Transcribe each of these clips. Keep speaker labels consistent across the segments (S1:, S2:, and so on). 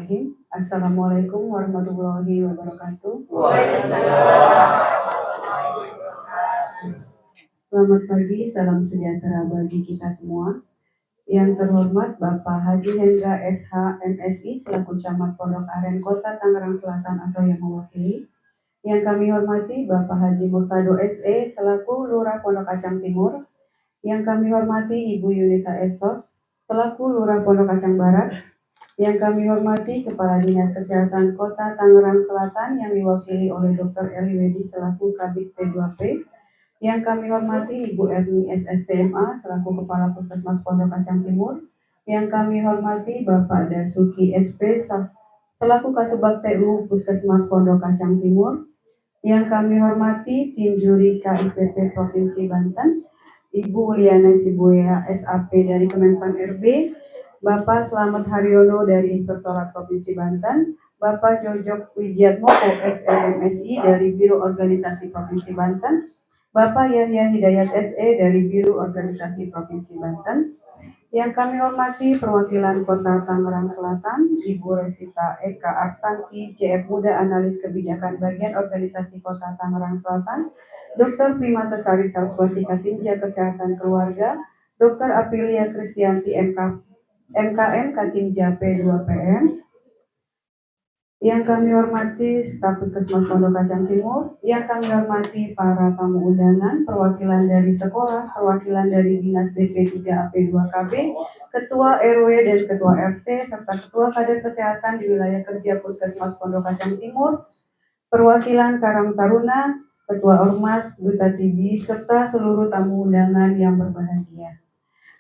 S1: Bismillahirrahmanirrahim. Assalamualaikum warahmatullahi wabarakatuh. Selamat pagi, salam sejahtera bagi kita semua. Yang terhormat Bapak Haji Hendra SH MSI selaku Camat Pondok Aren Kota Tangerang Selatan atau yang mewakili. Yang kami hormati Bapak Haji Murtado SE selaku Lurah Pondok Kacang Timur. Yang kami hormati Ibu Yunita Esos selaku Lurah Pondok Kacang Barat. Yang kami hormati Kepala Dinas Kesehatan Kota Tangerang Selatan yang diwakili oleh Dr. Eli Wedi selaku Kabid P2P. Yang kami hormati Ibu Erni SSTMA selaku Kepala Puskesmas Pondok Kacang Timur. Yang kami hormati Bapak Dasuki SP selaku Kasubag TU Puskesmas Pondok Kacang Timur. Yang kami hormati tim juri KIPP Provinsi Banten, Ibu Liana Sibuya SAP dari Kemenpan RB, Bapak Slamet Haryono dari Inspektorat Provinsi Banten, Bapak Jojok Wijiatmoko SLMSI dari Biro Organisasi Provinsi Banten, Bapak Yahya Hidayat SE dari Biro Organisasi Provinsi Banten. Yang kami hormati perwakilan Kota Tangerang Selatan, Ibu Resita Eka Artanti, JF Muda Analis Kebijakan Bagian Organisasi Kota Tangerang Selatan, Dr. Prima Sesari Saraswati Katinja Kesehatan Keluarga, Dr. Aprilia Kristianti MKM Katinja P2PM. Yang kami hormati staf Puskesmas Pondok Kacang Timur, yang kami hormati para tamu undangan, perwakilan dari sekolah, perwakilan dari Dinas DP3 AP2KB, Ketua RW dan Ketua RT, serta Ketua Kader Kesehatan di wilayah kerja Puskesmas Pondok Kacang Timur, perwakilan Karang Taruna, Ketua Ormas, Duta TB, serta seluruh tamu undangan yang berbahagia.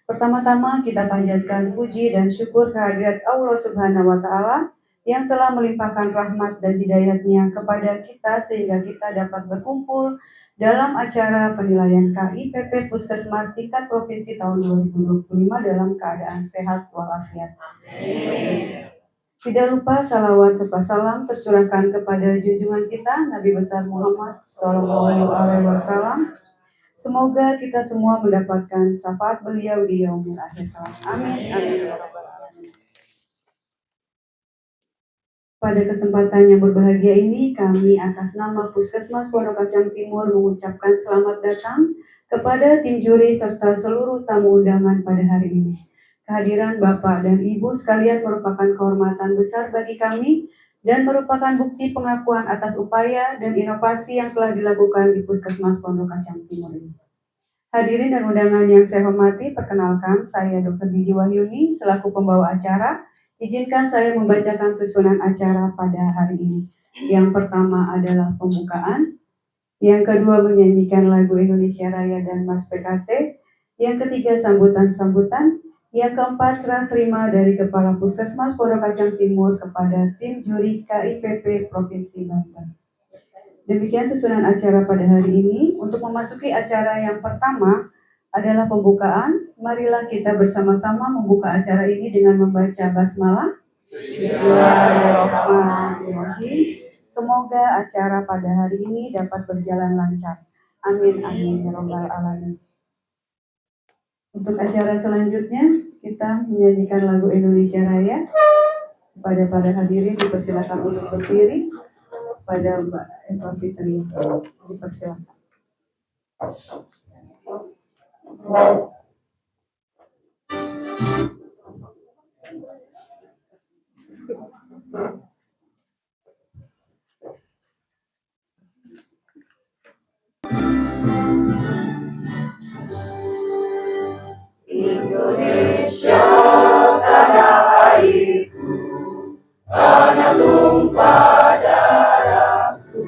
S1: Pertama-tama kita panjatkan puji dan syukur kehadirat Allah Subhanahu wa Ta'ala yang telah melimpahkan rahmat dan hidayatnya kepada kita sehingga kita dapat berkumpul dalam acara penilaian KIPP Puskesmas tingkat provinsi tahun 2025 dalam keadaan sehat walafiat. Tidak lupa salawat serta salam tercurahkan kepada junjungan kita Nabi besar Muhammad SAW. Semoga kita semua mendapatkan syafaat beliau di yaumil akhir. Amin. Amin. Pada kesempatan yang berbahagia ini, kami atas nama Puskesmas Pondok Kacang Timur mengucapkan selamat datang kepada tim juri serta seluruh tamu undangan pada hari ini. Kehadiran Bapak dan Ibu sekalian merupakan kehormatan besar bagi kami dan merupakan bukti pengakuan atas upaya dan inovasi yang telah dilakukan di Puskesmas Pondok Kacang Timur ini. Hadirin dan undangan yang saya hormati, perkenalkan saya Dr. Didi Wahyuni selaku pembawa acara. Izinkan saya membacakan susunan acara pada hari ini. Yang pertama adalah pembukaan, yang kedua menyanyikan lagu Indonesia Raya dan Mas PKT, yang ketiga sambutan-sambutan, yang keempat serah terima dari Kepala Puskesmas Pondok Kacang Timur kepada tim juri KIPP Provinsi Banten. Demikian susunan acara pada hari ini. Untuk memasuki acara yang pertama adalah pembukaan. Marilah kita bersama-sama membuka acara ini dengan membaca basmalah. Bismillahirrahmanirrahim. Semoga acara pada hari ini dapat berjalan lancar. Amin amin ya rabbal alamin. Untuk acara selanjutnya kita menyanyikan lagu Indonesia Raya. Kepada para hadirin dipersilakan untuk berdiri. Pada Mbak Eva Fitri dipersilakan. Indonesia tanah airku, tanah tumpah darahku.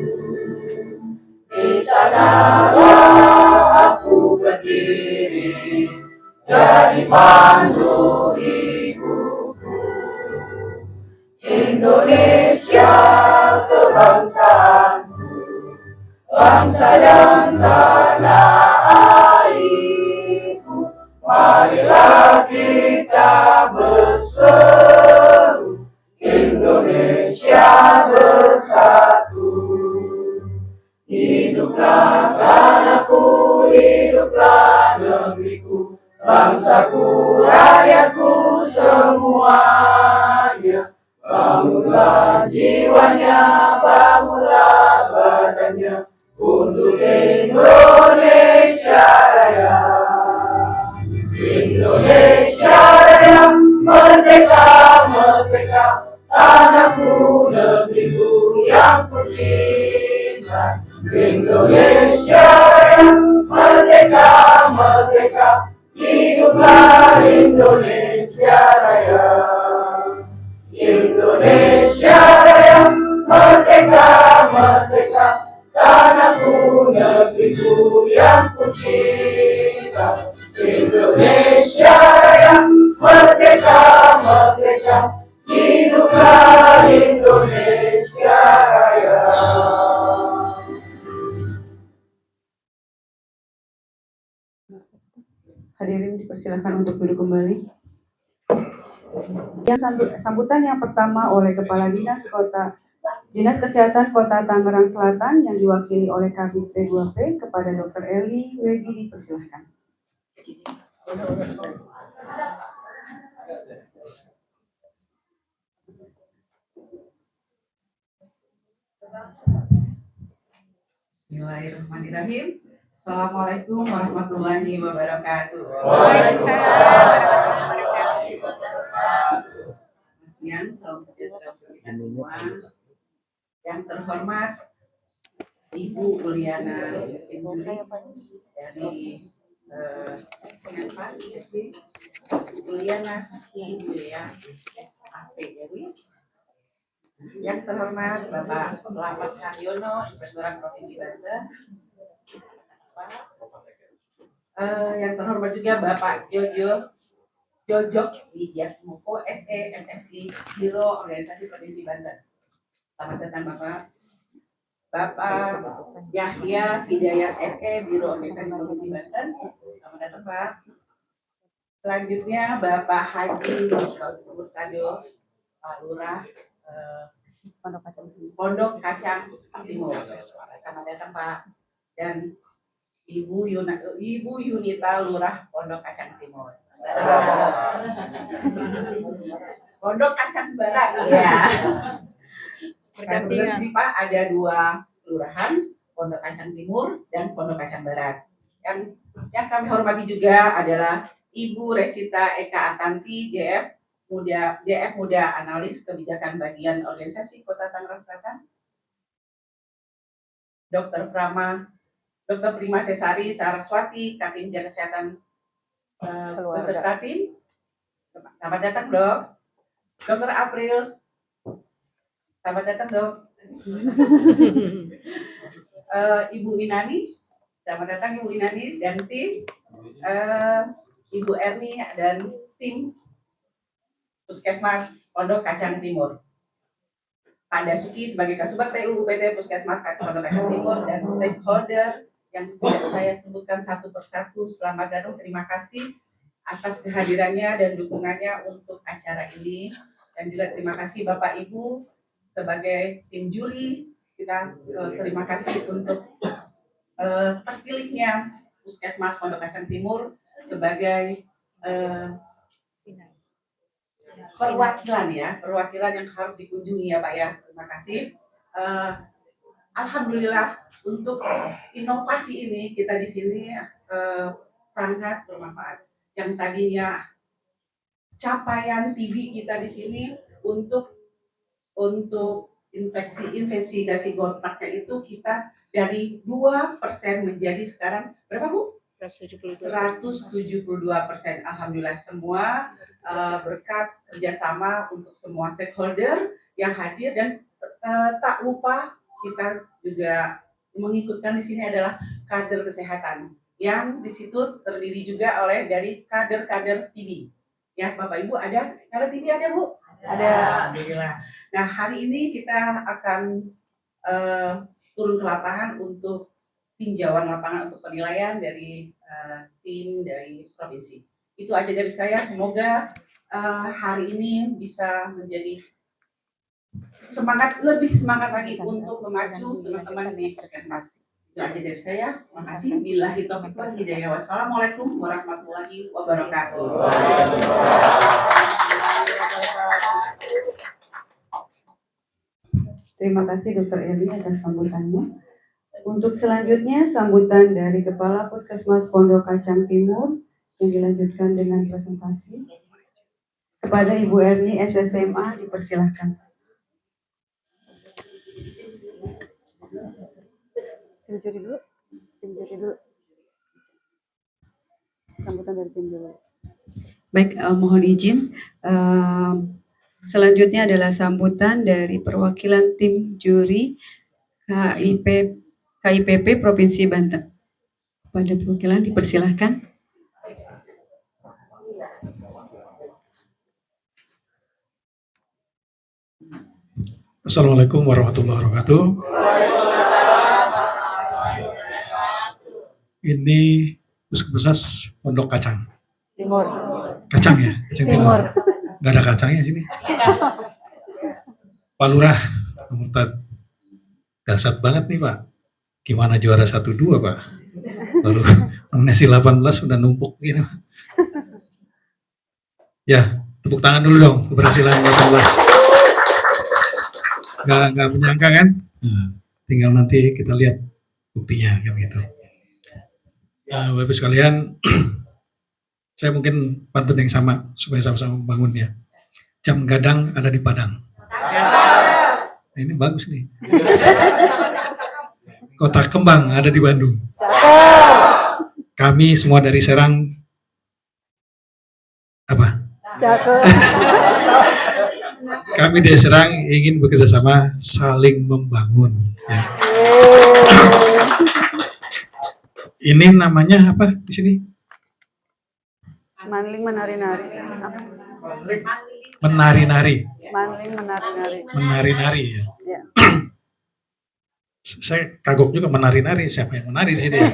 S1: Di sanalah aku berdiri, jadi pandu ibuku. Indonesia kebangsaanku, bangsa dan tanah airku. Marilah kita berseru, Indonesia bersatu. Hiduplah tanahku, hiduplah negeriku, bangsaku, rakyatku semuanya.
S2: Bangunlah jiwanya, bangunlah badannya untuk Indonesia Raya. Indonesia Raya, merdeka, merdeka, tanahku, negeriku yang kucinta. Indonesia Raya, merdeka, merdeka, hiduplah Indonesia Raya. Indonesia Raya, merdeka, merdeka, tanahku, negeriku yang kucinta. Indonesia Raya, merdeka, merdeka, hiduplah Indonesia Raya.
S1: Hadirin dipersilakan untuk duduk kembali. Yang sambutan yang pertama oleh Kepala Dinas Kesehatan Kota Tangerang Selatan yang diwakili oleh Kabid P2P kepada Dr. Eli Wedi, dipersilakan.
S3: Bismillahirrahmanirrahim. Assalamualaikum warahmatullahi wabarakatuh.
S2: Waalaikumsalam warahmatullahi wabarakatuh.
S3: Selamat siang, salam sejahtera untuk kita semua. Yang terhormat Ibu Uliana Injuri dari Menpan Uliana Wijaya SAPRI. Yang terhormat Bapak Selamat Haryono, Inspektorat Provinsi Banten. Yang terhormat juga Bapak Jojok Widyatmoko SE MSI Biro Organisasi Provinsi Banten. Selamat datang Bapak. Bapak Yahya Hidayat SE Biro Organisasi Provinsi Banten. Selamat datang Pak. Selanjutnya Bapak Haji Murtado Lurah Pondok Kacang Timur. Selamat datang Pak. Dan Ibu Yunita Lurah Pondok Kacang Timur. Pondok Kacang Barat. Ya. Di sini Pak ada 2 kelurahan, Pondok Kacang Timur dan Pondok Kacang Barat. Yang kami hormati juga adalah Ibu Resita Eka Atanti, JF Muda Analis Kebijakan Bagian Organisasi Kota Tangerang Selatan. Dr. Prima Sesari Saraswati, Katinja Kesehatan beserta tim. Selamat datang Dok. Dr. April. Selamat datang Dok. Ibu Inani. Selamat datang Ibu Inani dan tim. Ibu Erni dan tim Puskesmas Pondok Kacang Timur. Pak Dasuki sebagai Kasubag TU UPT Puskesmas Pondok Kacang Timur dan stakeholder yang tidak saya sebutkan satu persatu. Selamat datang, terima kasih atas kehadirannya dan dukungannya untuk acara ini. Dan juga terima kasih Bapak Ibu sebagai tim juri. Kita terima kasih untuk terpilihnya Puskesmas Pondok Kacang Timur sebagai perwakilan yang harus dikunjungi ya Pak ya. Terima kasih. Alhamdulillah untuk inovasi ini kita di sini sangat bermanfaat. Yang tadinya capaian TB kita di sini untuk investigasi kontaknya itu kita dari 2% menjadi sekarang berapa Bu? 172%. Alhamdulillah semua berkat kerjasama untuk semua stakeholder yang hadir dan tak lupa kita juga mengikutkan di sini adalah kader kesehatan yang di situ terdiri juga oleh dari kader-kader TB. Ya Bapak Ibu ada kader TB ada Bu? Ada. Alhamdulillah. Nah hari ini kita akan turun ke lapangan untuk tinjauan lapangan untuk penilaian dari tim dari provinsi. Itu aja dari saya. Semoga hari ini bisa menjadi lebih semangat lagi untuk memacu teman-teman di Puskesmas. Itu aja dari saya. Terima kasih. Billahi taufiq wal hidayah. Wassalamualaikum warahmatullahi wabarakatuh.
S1: Terima kasih Dr. Eli atas sambutannya. Untuk selanjutnya, sambutan dari Kepala Puskesmas Pondok Kacang Timur yang dilanjutkan dengan presentasi. Kepada Ibu Erni SSMA dipersilahkan. Tim juri dulu. Sambutan dari tim juri. Baik, mohon izin. Selanjutnya adalah sambutan dari perwakilan tim juri KIPP Provinsi Banten. Pada perwakilan dipersilahkan.
S4: Assalamualaikum warahmatullahi wabarakatuh. Ini Puskesmas Pondok Kacang
S1: Timur.
S4: Kacang ya? Kacang Timur. Gak ada kacangnya sini. Pak Lurah, Murtad. Dasar banget nih Pak. Gimana juara 1-2 Pak? Baru nominasi 18 udah numpuk gitu. Ya, tepuk tangan dulu dong. Keberhasilan 18. Gak menyangka kan? Nah, tinggal nanti kita lihat buktinya kan gitu. Bapak Ibu sekalian, saya mungkin pantun yang sama supaya sama-sama bangun ya. Jam gadang ada di Padang. Nah, ini bagus nih. Kota Kembang ada di Bandung. Kami semua dari Serang apa? Kami dari Serang ingin bekerjasama saling membangun. Ya. Ini namanya apa di sini?
S1: Manling menari-nari.
S4: Menari-nari.
S1: Manling menari-nari.
S4: Menari-nari ya.
S1: Ya.
S4: Saya kagok juga menari-nari. Siapa yang menari di sini ya?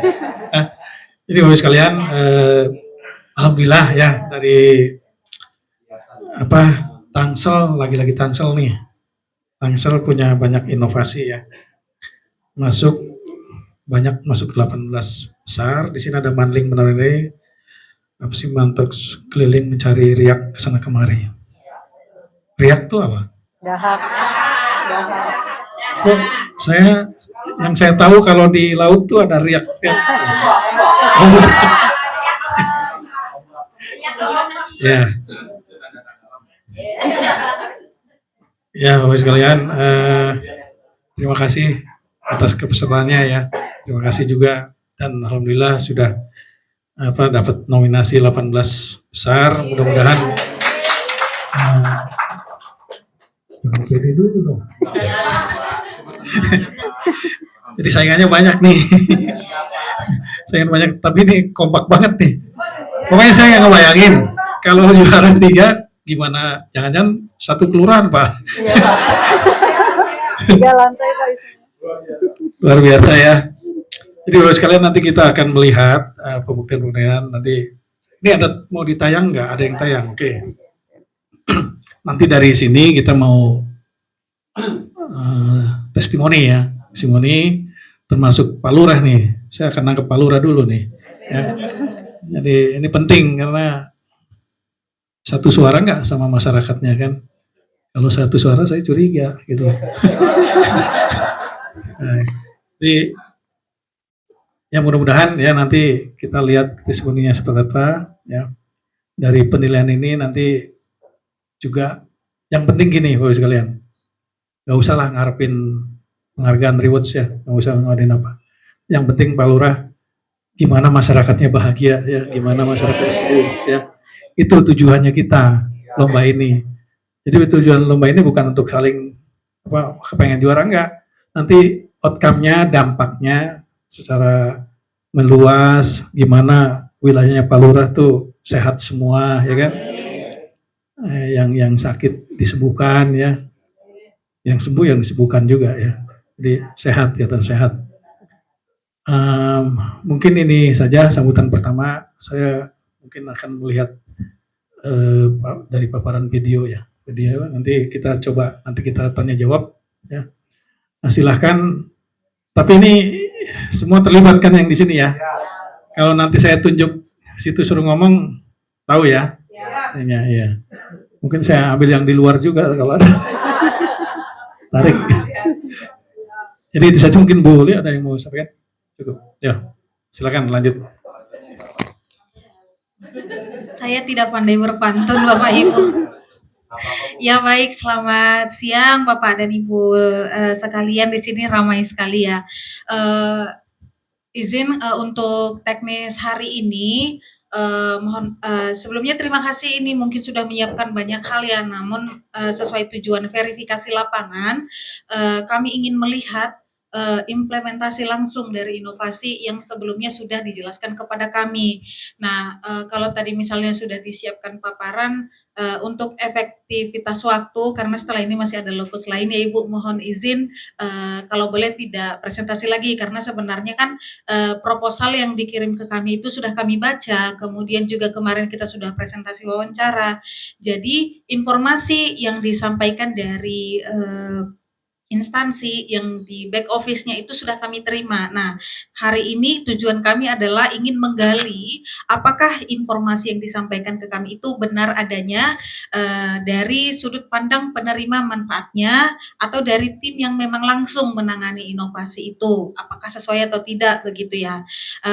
S4: Jadi Bapak sekalian, alhamdulillah ya dari Tangsel, lagi-lagi Tangsel nih. Tangsel punya banyak inovasi ya. Masuk 18 besar. Di sini ada manling menari, mantoks keliling mencari riak kesana kemari. Riak tuh apa?
S1: Dahak.
S4: Kok yang saya tahu kalau di laut tuh ada riak. Oh. Ya. Ya, Bapak sekalian, terima kasih atas kepesertaannya ya. Terima kasih juga dan alhamdulillah sudah dapat nominasi 18 besar. Mudah-mudahan pede dulu dong. Jadi saingannya banyak nih. Saingan banyak, tapi ini kompak banget nih. Pokoknya saya nggak ngebayangin kalau juara 3 gimana, jangan-jangan satu kelurahan Pak.
S1: Iya Pak. 3 lantai Pak.
S4: Luar biasa ya. Jadi Bapak sekalian nanti kita akan melihat pembuktian nanti. Ini ada mau ditayang nggak? Ada yang tayang, oke. Nanti dari sini kita mau testimoni ya. Testimoni termasuk Pak Lurah nih. Saya akan nangkep Pak Lurah dulu nih. Ya. Jadi ini penting karena satu suara nggak sama masyarakatnya kan. Kalau satu suara saya curiga gitu. Nah, jadi ya mudah-mudahan ya nanti kita lihat testimoninya seperti apa ya. Dari penilaian ini nanti juga yang penting gini Bapak sekalian. Gak usah lah ngarepin penghargaan rewards ya, gak usah ngadain apa. Yang penting Pak Lurah gimana masyarakatnya bahagia ya, gimana masyarakat sembuh ya. Itu tujuannya kita lomba ini. Jadi tujuan lomba ini bukan untuk saling kepengen juara enggak. Nanti outcome-nya, dampaknya secara meluas, gimana wilayahnya Pak Lurah tuh sehat semua ya kan. Yang sakit disembuhkan ya. Yang sembuh yang disembuhkan juga ya. Jadi sehat ya, sehat. Mungkin ini saja sambutan pertama. Saya mungkin akan melihat dari paparan video ya. Video nanti kita coba, nanti kita tanya jawab ya. Nah, silahkan. Tapi ini semua terlibat kan yang di sini ya. Kalau nanti saya tunjuk situ suruh ngomong, tahu ya? Ya. Mungkin saya ambil yang di luar juga kalau ada. Tarik. Jadi itu saja mungkin Bu Uli, ada yang mau sampaikan? Cukup. Ya, silakan lanjut.
S2: Saya tidak pandai berpantun, Bapak Ibu. Ya baik, selamat siang Bapak dan Ibu sekalian, di sini ramai sekali ya. Izin untuk teknis hari ini, mohon sebelumnya terima kasih, ini mungkin sudah menyiapkan banyak hal ya, namun sesuai tujuan verifikasi lapangan, kami ingin melihat implementasi langsung dari inovasi yang sebelumnya sudah dijelaskan kepada kami. Nah, kalau tadi misalnya sudah disiapkan paparan untuk efektivitas waktu, karena setelah ini masih ada lokus lain ya Ibu, mohon izin kalau boleh tidak presentasi lagi, karena sebenarnya kan proposal yang dikirim ke kami itu sudah kami baca, kemudian juga kemarin kita sudah presentasi wawancara. Jadi informasi yang disampaikan dari instansi yang di back office-nya itu sudah kami terima. Nah, hari ini tujuan kami adalah ingin menggali apakah informasi yang disampaikan ke kami itu benar adanya dari sudut pandang penerima manfaatnya, atau dari tim yang memang langsung menangani inovasi itu, apakah sesuai atau tidak, begitu ya.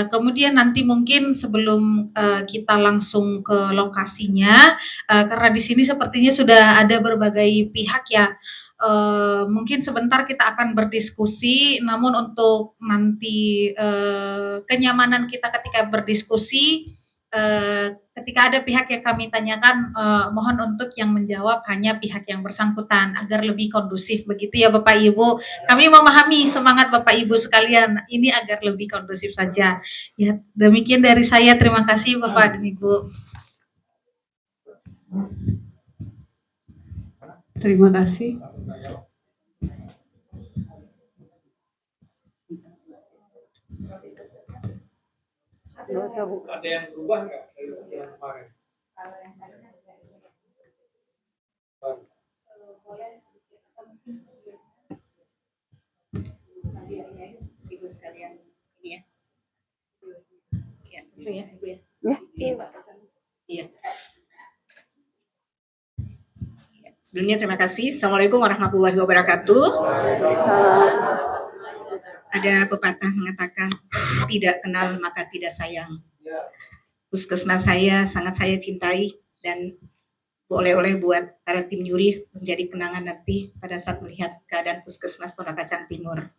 S2: Kemudian nanti mungkin sebelum kita langsung ke lokasinya, karena di sini sepertinya sudah ada berbagai pihak ya, mungkin sebentar kita akan berdiskusi, namun untuk nanti kenyamanan kita ketika berdiskusi, ketika ada pihak yang kami tanyakan, mohon untuk yang menjawab hanya pihak yang bersangkutan agar lebih kondusif, begitu ya Bapak Ibu. Kami memahami semangat Bapak Ibu sekalian, ini agar lebih kondusif saja. Ya, demikian dari saya. Terima kasih Bapak dan Ibu.
S1: Terima kasih.
S4: Ada yang berubah nggak dari yang kemarin?
S2: Ibu sekalian ini ya. Ya, itu ya Ibu ya. Iya. Sebelumnya terima kasih. Assalamualaikum warahmatullahi wabarakatuh. Ada pepatah mengatakan, tidak kenal maka tidak sayang. Puskesmas sangat saya cintai, dan oleh-oleh buat para tim juri menjadi kenangan nanti pada saat melihat keadaan Puskesmas Pondok Kacang Timur.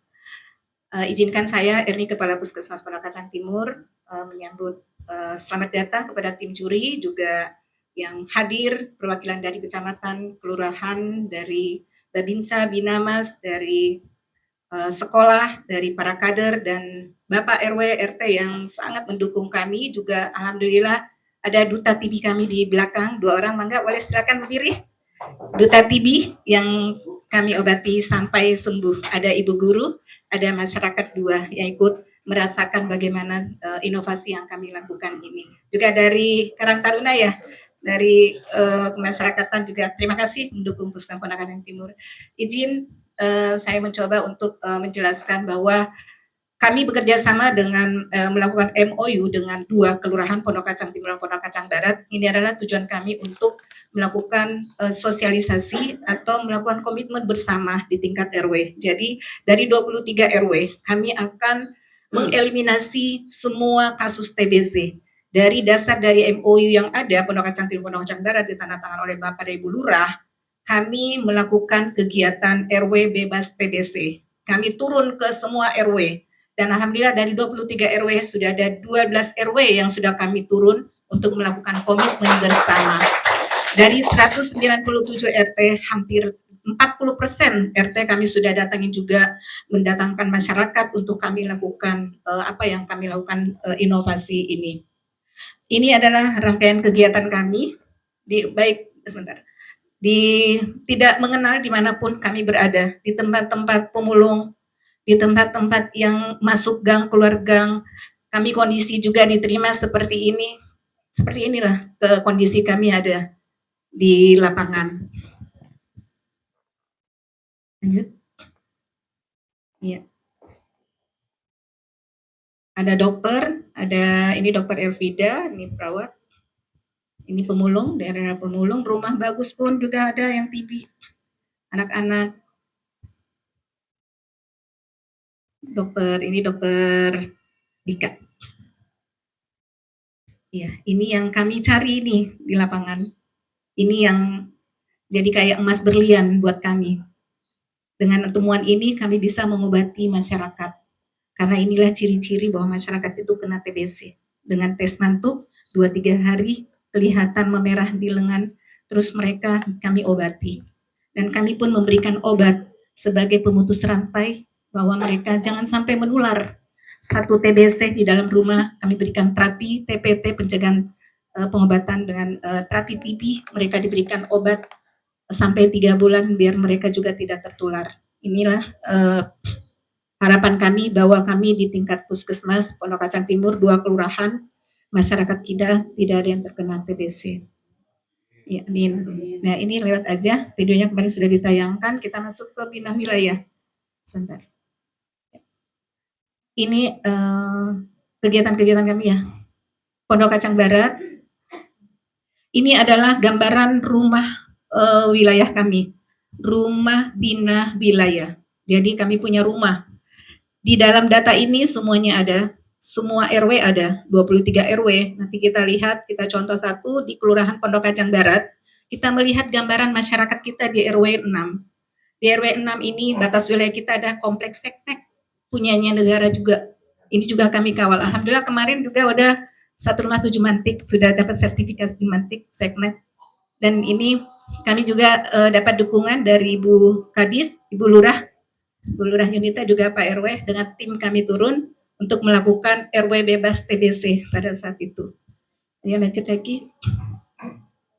S2: Izinkan saya, Erni, Kepala Puskesmas Pondok Kacang Timur, menyambut selamat datang kepada tim juri, juga yang hadir, perwakilan dari kecamatan, kelurahan, dari Babinsa, Binamas, dari sekolah, dari para kader, dan Bapak RW RT yang sangat mendukung kami. Juga alhamdulillah ada duta TB kami di belakang, 2 orang, mangga boleh silakan berdiri. Duta TB yang kami obati sampai sembuh. Ada ibu guru, ada masyarakat 2 yang ikut merasakan bagaimana inovasi yang kami lakukan ini. Juga dari Karang Taruna ya, dari kemasyarakatan juga terima kasih mendukung Puskesmas Pondok Kacang Timur. Izin saya mencoba untuk menjelaskan bahwa kami bekerja sama dengan melakukan MOU dengan 2 kelurahan, Pondok Kacang Timur dan Pondok Kacang Barat. Ini adalah tujuan kami untuk melakukan sosialisasi atau melakukan komitmen bersama di tingkat RW. Jadi dari 23 RW kami akan mengeliminasi semua kasus TBC. Dari dasar dari MOU yang ada, Pondok Kacang Timur, Pondok Kacang Barat ditandatangan oleh Bapak dan Ibu Lurah, kami melakukan kegiatan RW bebas TBC. Kami turun ke semua RW. Dan alhamdulillah dari 23 RW sudah ada 12 RW yang sudah kami turun untuk melakukan komitmen bersama. Dari 197 RT, hampir 40% RT kami sudah datangi, juga mendatangkan masyarakat untuk kami lakukan apa yang kami lakukan inovasi ini. Ini adalah rangkaian kegiatan kami tidak mengenal dimanapun kami berada, di tempat-tempat pemulung, di tempat-tempat yang masuk gang, keluar gang, kami kondisi juga diterima seperti ini. Seperti inilah kondisi kami ada di lapangan. Lanjut. Ya. Ada dokter, ini dokter Elvida, ini perawat. Ini pemulung, daerah pemulung, rumah bagus pun juga ada yang TB. Anak-anak Dokter Dika. Ya, ini yang kami cari nih di lapangan. Ini yang jadi kayak emas berlian buat kami. Dengan temuan ini kami bisa mengobati masyarakat. Karena inilah ciri-ciri bahwa masyarakat itu kena TBC. Dengan tes mantuk 2-3 hari kelihatan memerah di lengan, terus mereka kami obati. Dan kami pun memberikan obat sebagai pemutus rantai bahwa mereka jangan sampai menular. Satu TBC di dalam rumah, kami berikan terapi TPT, pencegahan pengobatan dengan terapi TB, mereka diberikan obat sampai 3 bulan biar mereka juga tidak tertular. Inilah harapan kami bahwa kami di tingkat puskesmas Pondok Kacang Timur 2 kelurahan, masyarakat kita tidak ada yang terkena TBC. Ya, amin. Nah, ini lewat aja, videonya kemarin sudah ditayangkan, kita masuk ke bina wilayah. Sebentar. Ini kegiatan-kegiatan kami ya. Pondok Kacang Barat, ini adalah gambaran rumah wilayah kami. Rumah bina wilayah. Jadi kami punya rumah. Di dalam data ini semuanya ada. Semua RW ada, 23 RW. Nanti kita lihat, kita contoh satu di Kelurahan Pondok Kacang Barat. Kita melihat gambaran masyarakat kita di RW 6. Di RW 6 ini batas wilayah kita ada kompleks seknek, punyanya negara juga. Ini juga kami kawal. Alhamdulillah kemarin juga ada 1 rumah 7 mantik, sudah dapat sertifikasi mantik seknek. Dan ini kami juga dapat dukungan dari Ibu Kadis, Ibu Lurah, Bu Lurah Yunita juga Pak RW dengan tim kami turun untuk melakukan RW bebas TBC pada saat itu. Ya, lanjut lagi.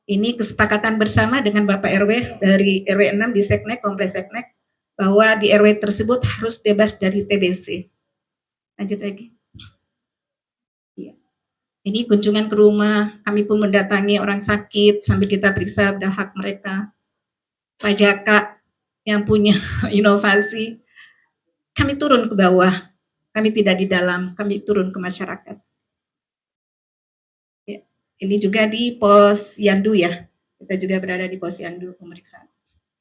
S2: Ini kesepakatan bersama dengan Bapak RW dari RW 6 di Seknek, Kompleks Seknek, bahwa di RW tersebut harus bebas dari TBC. Lanjut lagi. Ya. Ini kunjungan ke rumah, kami pun mendatangi orang sakit sambil kita periksa hak mereka. Pak Jaka yang punya inovasi, kami turun ke bawah, kami tidak di dalam, kami turun ke masyarakat. Ya, ini juga di Pos Yandu ya, kita juga berada di Pos Yandu pemeriksaan.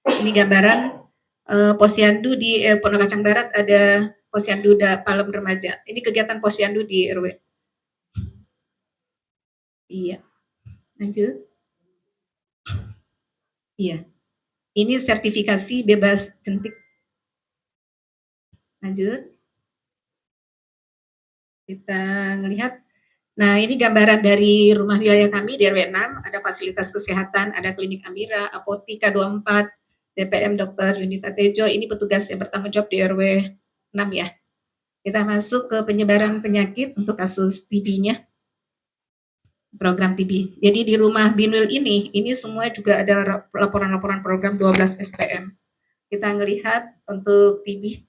S2: Ini gambaran Posyandu di Pondok Kacang Barat, ada Posyandu Palem Remaja. Ini kegiatan Posyandu di RW. Iya. Lanjut. Iya. Ini sertifikasi bebas jentik. Lanjut. Kita melihat. Nah, ini gambaran dari rumah wilayah kami di RW 6, ada fasilitas kesehatan, ada klinik Amira, Apotika 24, DPM Dr. Yunita Tejo, ini petugas yang bertanggung jawab di RW 6 ya. Kita masuk ke penyebaran penyakit untuk kasus TB-nya. Program TB. Jadi di rumah Binwil ini semua juga ada laporan-laporan program 12 SPM. Kita melihat untuk TB,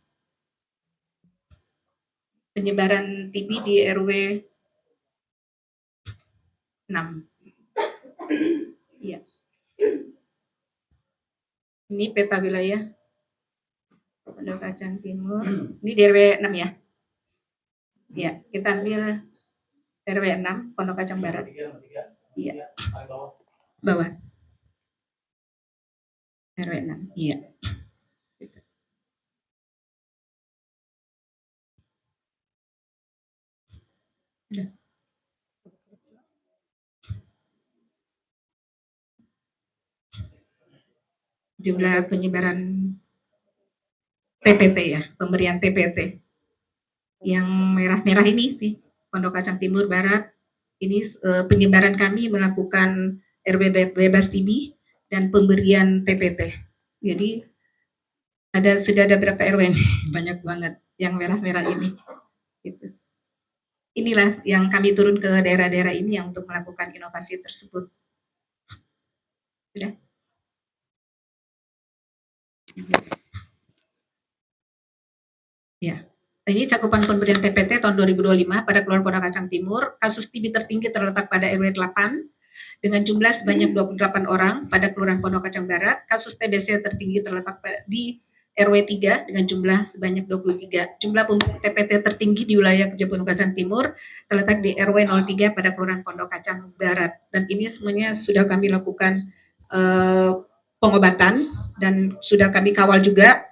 S2: penyebaran TB di RW 6. Iya. Ini peta wilayah Pondok Kacang Timur. Ini di RW 6 ya. Ya, kita ambil RW 6 Pondok Kacang Barat. Iya. Bawah. RW 6. Iya. Udah. Jumlah penyebaran TPT ya, pemberian TPT. Yang merah-merah ini sih, Pondok Kacang Timur Barat, ini penyebaran kami melakukan RW bebas TB dan pemberian TPT. Jadi sudah ada berapa RW nih? Banyak banget yang merah-merah ini. Gitu. Inilah yang kami turun ke daerah-daerah ini yang untuk melakukan inovasi tersebut. Sudah. Ya. Ini cakupan pemberian TPT tahun 2025 pada Kelurahan Pondok Kacang Timur. Kasus TB tertinggi terletak pada RW 8 dengan jumlah sebanyak 28 orang pada Kelurahan Pondok Kacang Barat. Kasus TBC tertinggi terletak di RW 3 dengan jumlah sebanyak 23. Jumlah TPT tertinggi di wilayah Kerja Pondok Kacang Timur terletak di RW 03 pada Kelurahan Pondok Kacang Barat. Dan ini semuanya sudah kami lakukan pengobatan dan sudah kami kawal juga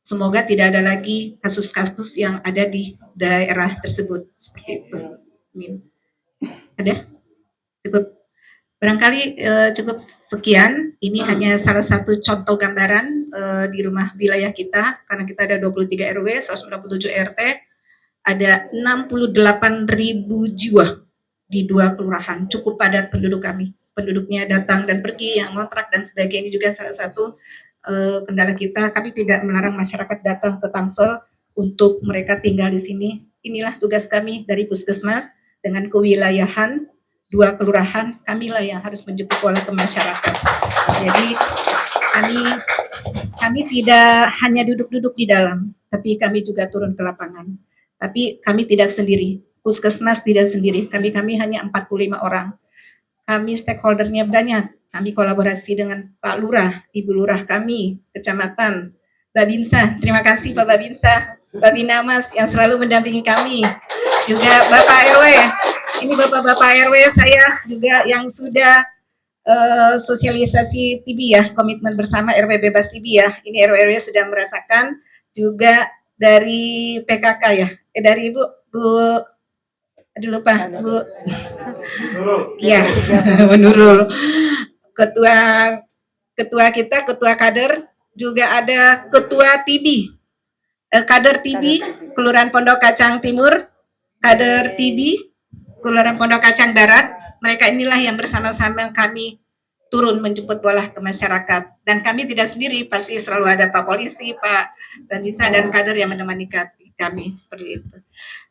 S2: Semoga tidak ada lagi kasus-kasus yang ada di daerah tersebut. Seperti itu. Amin. Ada? Cukup. Barangkali cukup sekian. Ini hanya salah satu contoh gambaran di rumah wilayah kita, karena kita ada 23 RW, 197 RT, ada 68.000 jiwa di 2 kelurahan. Cukup padat penduduk kami. Penduduknya datang dan pergi, yang ngontrak dan sebagainya. Ini juga salah satu kendala kita. Kami tidak melarang masyarakat datang ke Tangsel untuk mereka tinggal di sini. Inilah tugas kami dari Puskesmas dengan kewilayahan 2 kelurahan, kamilah yang harus menjemput bola ke masyarakat. Jadi kami tidak hanya duduk-duduk di dalam, tapi kami juga turun ke lapangan. Tapi kami tidak sendiri, Puskesmas tidak sendiri, kami hanya 45 orang. Kami stakeholdernya banyak, kami kolaborasi dengan Pak Lurah, Ibu Lurah kami, Kecamatan, Babinsa, terima kasih Pak Babinsa, Babinamas yang selalu mendampingi kami, juga Bapak RW, ini Bapak-Bapak RW saya juga yang sudah sosialisasi TB ya, komitmen bersama RW bebas TB ya, ini RW-RW sudah merasakan, juga dari PKK ya, dari Bu, aduh lupa, Bu, ya, menurut ketua kita, ketua kader, juga ada ketua TB, kader TB, Kelurahan Pondok Kacang Timur, kader TB, Kelurahan Pondok Kacang Barat. Mereka inilah yang bersama-sama kami turun menjemput bola ke masyarakat. Dan kami tidak sendiri, pasti selalu ada Pak Polisi, Pak Danisa, dan kader yang menemani kami, seperti itu.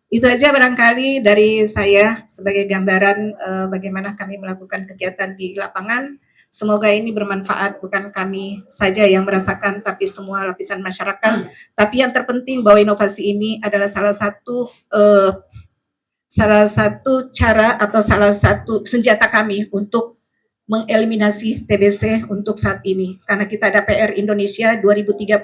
S2: Itu aja barangkali dari saya sebagai gambaran bagaimana kami melakukan kegiatan di lapangan. Semoga ini bermanfaat, bukan kami saja yang merasakan, tapi semua lapisan masyarakat. Tapi yang terpenting bahwa inovasi ini adalah salah satu cara atau salah satu senjata kami untuk mengeliminasi TBC untuk saat ini. Karena kita ada PR Indonesia 2030,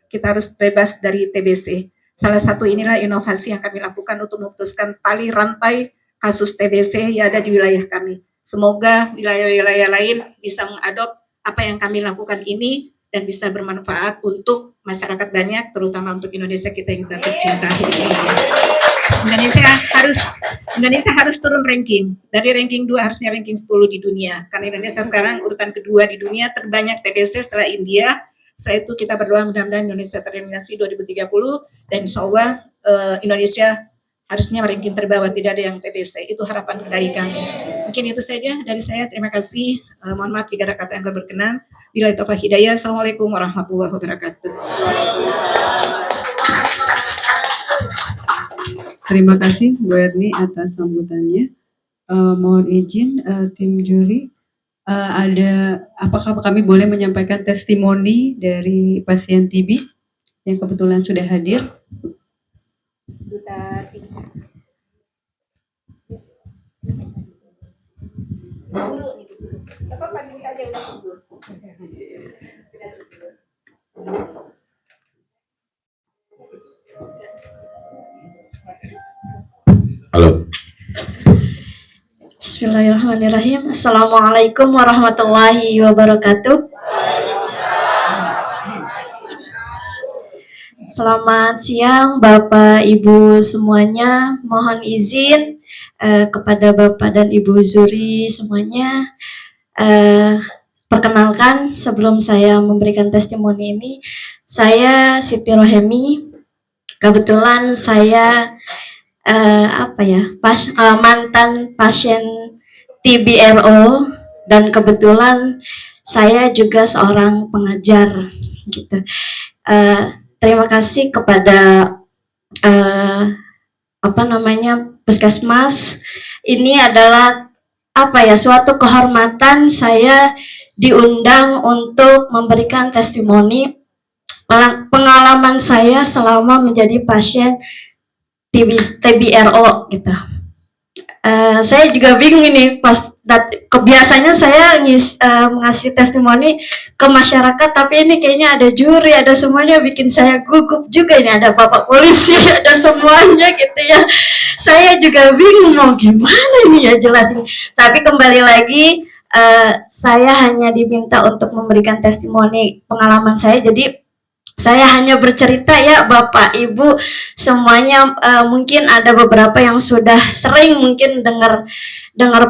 S2: kita harus bebas dari TBC. Salah satu inilah inovasi yang kami lakukan untuk memutuskan tali rantai kasus TBC yang ada di wilayah kami. Semoga wilayah-wilayah lain bisa mengadop apa yang kami lakukan ini dan bisa bermanfaat untuk masyarakat banyak, terutama untuk Indonesia kita yang kita tercinta. Indonesia harus turun ranking. Dari ranking 2 harusnya ranking 10 di dunia. Karena Indonesia sekarang urutan kedua di dunia terbanyak TBC setelah India. Setelah itu kita berdoa mudah-mudahan Indonesia tereliminasi 2030 dan insya Allah Indonesia harusnya ranking terbawah, tidak ada yang TBC. Itu harapan dari kami. Mungkin itu saja dari saya. Terima kasih. Mohon maaf jika ada kata yang berkenan. Billahi taufiq hidayah. Assalamualaikum warahmatullahi wabarakatuh.
S1: Terima kasih Bu Erni atas sambutannya. Mohon izin tim juri, apakah kami boleh menyampaikan testimoni dari pasien TB yang kebetulan sudah hadir?
S5: Halo.
S6: Bismillahirrahmanirrahim. Assalamualaikum warahmatullahi wabarakatuh. Selamat siang Bapak Ibu semuanya. Mohon izin kepada Bapak dan Ibu Zuri semuanya. Perkenalkan, sebelum saya memberikan testimoni ini, saya Siti Rohemi. Kebetulan saya mantan pasien TBRO dan kebetulan saya juga seorang pengajar gitu. Terima kasih kepada Puskesmas. Ini adalah suatu kehormatan saya diundang untuk memberikan testimoni pengalaman saya selama menjadi pasien TBRO gitu. Saya juga bingung ini biasanya saya ngasih testimoni ke masyarakat, tapi ini kayaknya ada juri, ada semuanya, bikin saya gugup juga. Ini ada Bapak Polisi, ada semuanya gitu ya. Saya juga bingung mau gimana ini ya jelasin. Tapi kembali lagi, saya hanya diminta untuk memberikan testimoni pengalaman saya. Jadi Saya hanya bercerita ya Bapak Ibu semuanya, mungkin ada beberapa yang sudah sering mungkin dengar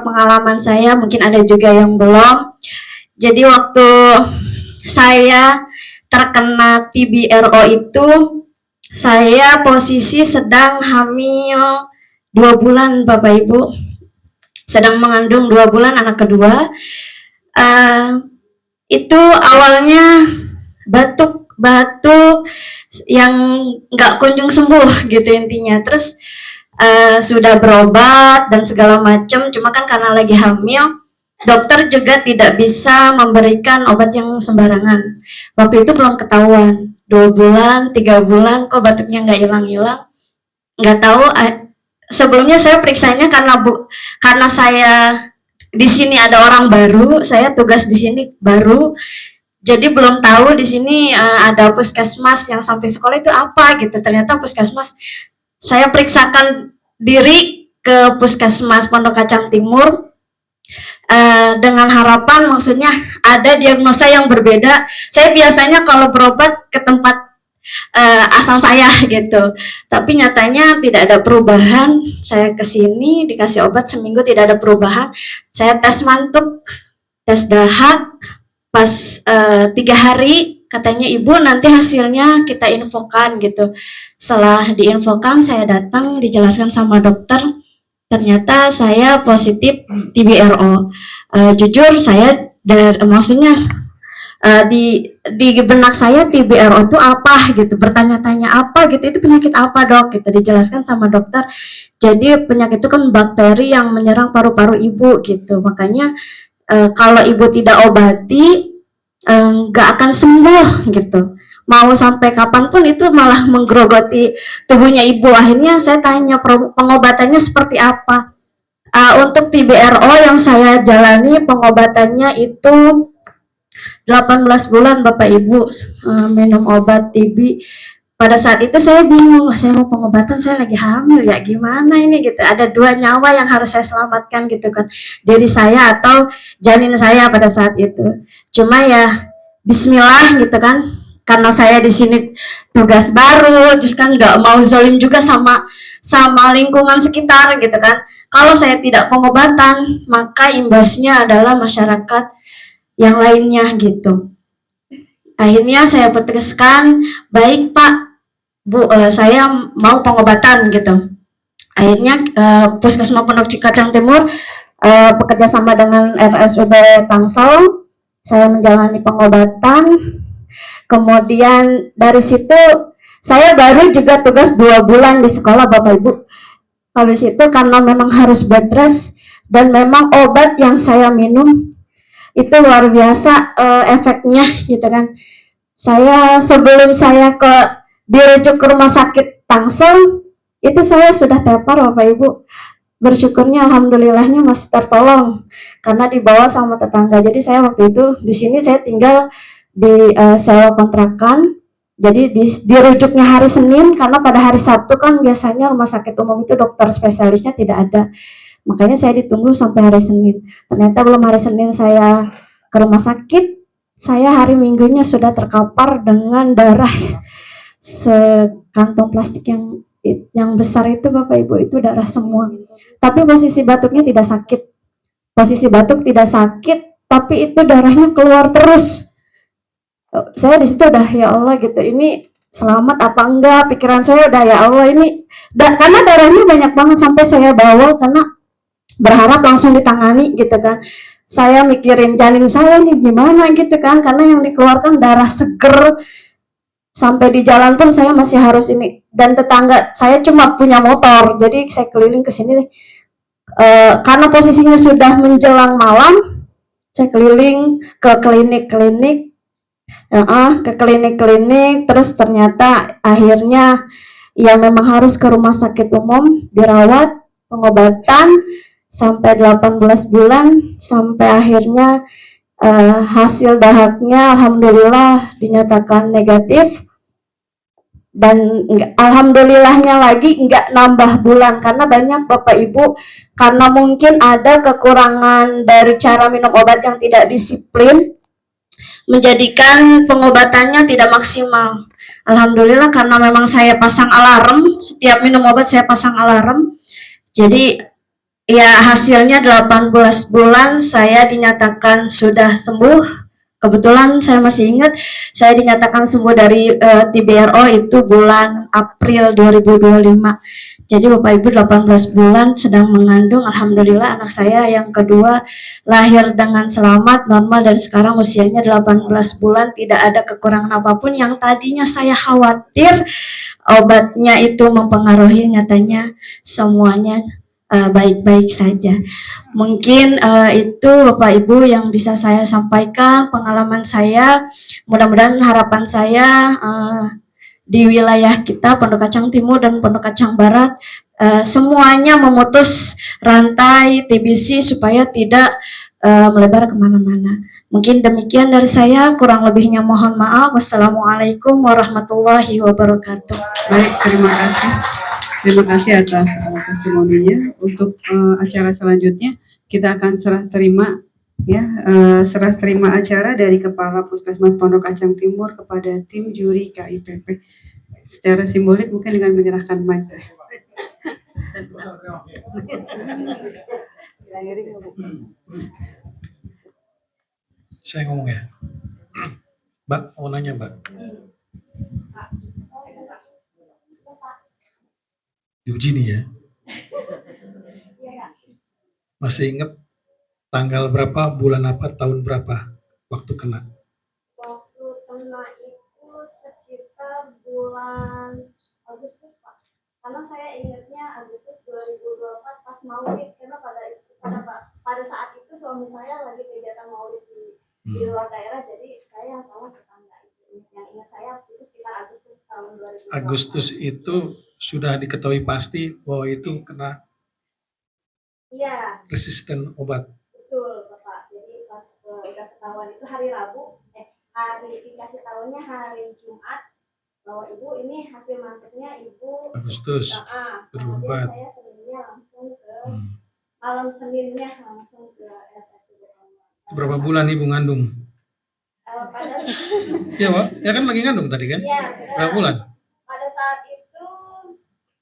S6: pengalaman saya, mungkin ada juga yang belum. Jadi waktu saya terkena TBRO itu, saya posisi sedang hamil 2 bulan Bapak Ibu, sedang mengandung 2 bulan anak kedua. Itu awalnya batuk yang nggak kunjung sembuh gitu intinya. Terus sudah berobat dan segala macam, cuma kan karena lagi hamil, dokter juga tidak bisa memberikan obat yang sembarangan. Waktu itu belum ketahuan 2 bulan, 3 bulan kok batuknya nggak hilang-hilang. Nggak tahu, sebelumnya saya periksanya karena saya di sini ada orang baru, saya tugas di sini baru, jadi belum tahu di sini ada puskesmas yang sampai sekolah itu apa gitu. Ternyata puskesmas, saya periksakan diri ke puskesmas Pondok Kacang Timur dengan harapan maksudnya ada diagnosa yang berbeda. Saya biasanya kalau berobat ke tempat asal saya gitu, tapi nyatanya tidak ada perubahan. Saya kesini dikasih obat seminggu tidak ada perubahan. Saya tes mantuk, tes dahak, pas 3 hari katanya ibu nanti hasilnya kita infokan gitu. Setelah diinfokan saya datang dijelaskan sama dokter, ternyata saya positif TBRO. Jujur saya maksudnya di benak saya TBRO itu apa gitu, bertanya-tanya apa gitu, itu penyakit apa dok gitu, dijelaskan sama dokter. Jadi penyakit itu kan bakteri yang menyerang paru-paru ibu gitu, makanya kalau ibu tidak obati nggak akan sembuh gitu, mau sampai kapanpun itu malah menggerogoti tubuhnya ibu. Akhirnya saya tanya pengobatannya seperti apa. Untuk TBRO yang saya jalani pengobatannya itu 18 bulan Bapak Ibu minum obat TB. Pada saat itu saya bingung, saya mau pengobatan, saya lagi hamil ya gimana ini gitu, ada 2 nyawa yang harus saya selamatkan gitu kan, diri saya atau janin saya pada saat itu. Cuma ya bismillah gitu kan, karena saya di sini tugas baru, terus kan nggak mau zolim juga sama lingkungan sekitar gitu kan. Kalau saya tidak pengobatan, maka imbasnya adalah masyarakat yang lainnya gitu. Akhirnya saya putuskan, baik Pak, Bu, saya mau pengobatan gitu. Akhirnya Puskesmas Pondok Kacang Timur bekerja sama dengan RSUD Tangsel, saya menjalani pengobatan. Kemudian dari situ saya baru juga tugas 2 bulan di sekolah Bapak Ibu. Habis itu karena memang harus bed rest dan memang obat yang saya minum itu luar biasa efeknya gitu kan. Saya sebelum saya dirujuk ke rumah sakit Tangsel itu saya sudah tepar Bapak Ibu. Bersyukurnya alhamdulillahnya masih tertolong karena dibawa sama tetangga. Jadi saya waktu itu di sini saya tinggal di sewa kontrakan. Jadi dirujuknya hari Senin karena pada hari Sabtu kan biasanya rumah sakit umum itu dokter spesialisnya tidak ada. Makanya saya ditunggu sampai hari Senin. Ternyata belum hari Senin saya ke rumah sakit, saya hari Minggunya sudah terkapar dengan darah sekantong plastik yang besar itu Bapak Ibu, itu darah semua. Tapi posisi batuknya tidak sakit. Posisi batuk tidak sakit, tapi itu darahnya keluar terus. Saya di situ udah ya Allah gitu, ini selamat apa enggak, pikiran saya udah ya Allah ini karena darahnya banyak banget sampai saya bawa karena berharap langsung ditangani gitu kan. Saya mikirin janin saya nih gimana gitu kan, karena yang dikeluarkan darah seger. Sampai di jalan pun saya masih harus ini, dan tetangga saya cuma punya motor, jadi saya keliling ke sini karena posisinya sudah menjelang malam. Saya keliling ke klinik-klinik, terus ternyata akhirnya ya memang harus ke rumah sakit umum, dirawat, pengobatan sampai 18 bulan, sampai akhirnya hasil dahaknya alhamdulillah dinyatakan negatif. Dan alhamdulillahnya lagi nggak nambah bulan, karena banyak Bapak Ibu karena mungkin ada kekurangan dari cara minum obat yang tidak disiplin menjadikan pengobatannya tidak maksimal. Alhamdulillah karena memang saya pasang alarm, setiap minum obat saya pasang alarm. Jadi ya hasilnya 18 bulan saya dinyatakan sudah sembuh. Kebetulan saya masih ingat saya dinyatakan sembuh dari TBRO itu bulan April 2025. Jadi Bapak Ibu 18 bulan sedang mengandung, alhamdulillah anak saya yang kedua lahir dengan selamat, normal, dan sekarang usianya 18 bulan, tidak ada kekurangan apapun. Yang tadinya saya khawatir obatnya itu mempengaruhi, nyatanya semuanya baik-baik saja. Mungkin itu Bapak Ibu yang bisa saya sampaikan, pengalaman saya. Mudah-mudahan harapan saya di wilayah kita, Pondok Kacang Timur dan Pondok Kacang Barat, semuanya memutus rantai TBC supaya tidak melebar kemana-mana. Mungkin demikian dari saya, kurang lebihnya mohon maaf. Wassalamualaikum warahmatullahi wabarakatuh.
S1: Baik, terima kasih. Terima kasih atas testimoninya. Untuk acara selanjutnya kita akan serah terima serah terima acara dari Kepala Puskesmas Pondok Kacang Timur kepada tim juri KIPP. Secara simbolik mungkin dengan menyerahkan mic.
S4: Saya ngomong ya. Mbak, mau nanya Mbak. Diuji nih ya. Masih ingat tanggal berapa, bulan apa, tahun berapa waktu kena?
S6: Waktu kena itu sekitar bulan Agustus, Pak. Karena saya ingatnya Agustus 2024 pas Maulid, karena pada saat itu suami saya lagi kegiatan Maulid di luar daerah, jadi saya tahu tetangga itu. Yang ingat saya itu sekitar Agustus tahun 2024.
S4: Agustus itu sudah diketahui pasti bahwa itu kena
S6: Iya,
S4: resisten obat.
S6: betul Bapak. Jadi pas udah ketahuan itu hari Rabu, hari dikasih tahunya hari Jumat, bahwa Ibu ini hasil mantepnya Ibu
S4: Agustus
S6: kemudian
S4: 2024.
S6: saya Seninnya langsung ke malam Seninnya langsung ke RSUD.
S4: Berapa bulan Ibu ngandung?
S6: Pada
S4: Ya Pak, ya kan lagi ngandung tadi kan? Berapa bulan?
S6: pada saat itu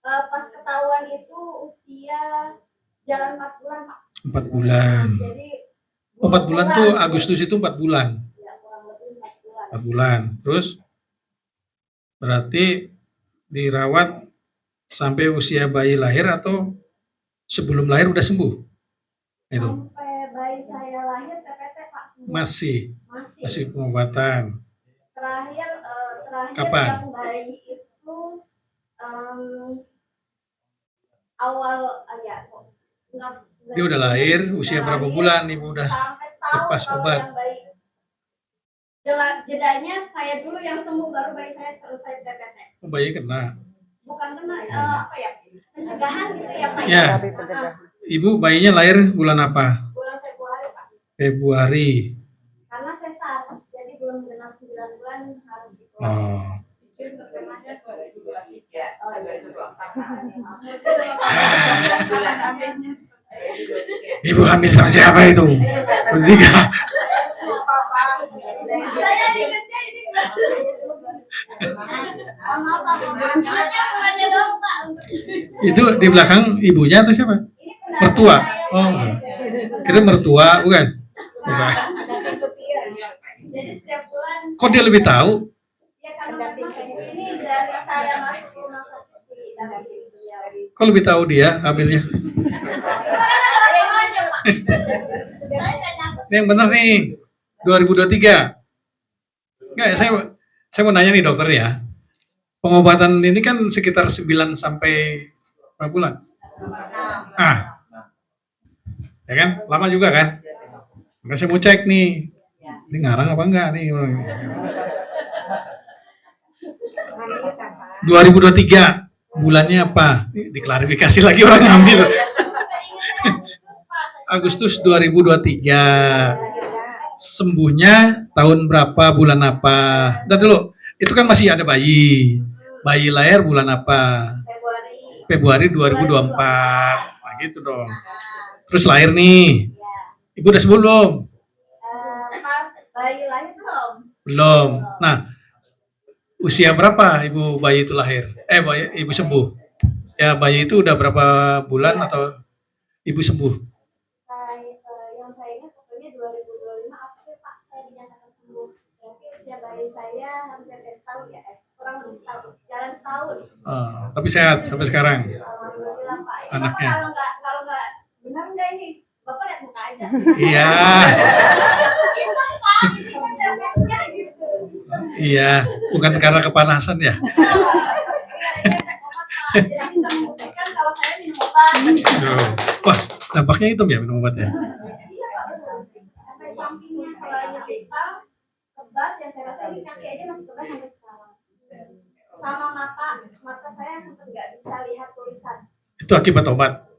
S6: pas ketahuan itu usia jalan 4 bulan, Pak.
S4: 4 bulan.
S6: Jadi
S4: 4 bulan tuh Agustus itu 4 bulan.
S6: ya, kurang lebih 4 bulan.
S4: 4 bulan. Terus berarti dirawat sampai usia bayi lahir atau sebelum lahir udah sembuh? Itu.
S6: Sampai bayi saya lahir TPT, Pak, sembuh.
S4: Masih pengobatan.
S6: Terakhir
S4: Kapan?
S6: yang bayi itu awal
S4: Dia udah lahir, usia berapa bulan Ibu udah
S6: sampai setahun
S4: lepas
S6: kalau
S4: obat?
S6: yang bayi. Jedanya saya dulu yang sembuh, baru bayi saya selesai TPT.
S4: Bayi kena.
S6: Bukan kena pencegahan gitu ya, Pak.
S4: Ya. Ibu bayinya lahir bulan apa?
S6: Bulan Februari, Pak.
S4: Februari.
S6: Karena sesar, jadi belum genap 9 bulan harus dikeluarkan.
S4: Oh. Ibu hamil sama siapa itu? Bertiga.
S6: Saya ingatnya ini
S4: Itu di belakang ibunya atau siapa? Mertua. Oh. Kira mertua, bukan? Bukan.
S6: Jadi setiap bulan.
S4: Kok dia lebih tahu?
S6: Ya karena ini dari saya masuk rumah sakit.
S4: Kok lebih tahu dia hamilnya? Ini yang benar nih, 2023. Enggak, saya mau nanya nih dokter ya. Pengobatan ini kan sekitar 9 sampai berapa bulan? Ya kan? Lama juga kan? Maka saya mau cek nih. Ini ngarang apa enggak nih? 2023 bulannya apa? Diklarifikasi lagi orang ngambil. Agustus 2023. Sembuhnya tahun berapa, bulan apa? Nah dulu, itu kan masih ada bayi. Bayi lahir bulan apa? Februari 2024. Nah gitu dong. Terus lahir nih. Ibu udah sembuh belum?
S6: Bayi lahir belum.
S4: Belum. Nah, Usia berapa ibu bayi itu lahir? Ibu sembuh. Ya, bayi itu udah berapa bulan atau ibu sembuh?
S6: Yang saya ingat pokoknya 2025 April Pak saya dinyatakan sembuh. Berarti usia bayi saya hampir setahun ya, kurang lebih setahun, jalan setahun.
S4: Tapi sehat sampai sekarang
S6: Alhamdulillah Pak. Ini
S4: anaknya.
S6: Bapak kalau nggak benar nggak ini? Bapak lihat muka aja.
S4: Iya,
S6: Itu Pak, itu kan jawabnya gitu.
S4: iya, bukan karena kepanasan ya.
S6: Jadi bisa membuktikan kalau saya minum obat.
S4: Wah, dampaknya hitam ya minum obat ya.
S6: Iya Pak, betul. Sampai sampingnya selain hitam, kebas ya saya rasa ini kaki aja masih kebas sampai sekarang. Sama mata saya sempat nggak bisa lihat tulisan.
S4: Itu akibat obat.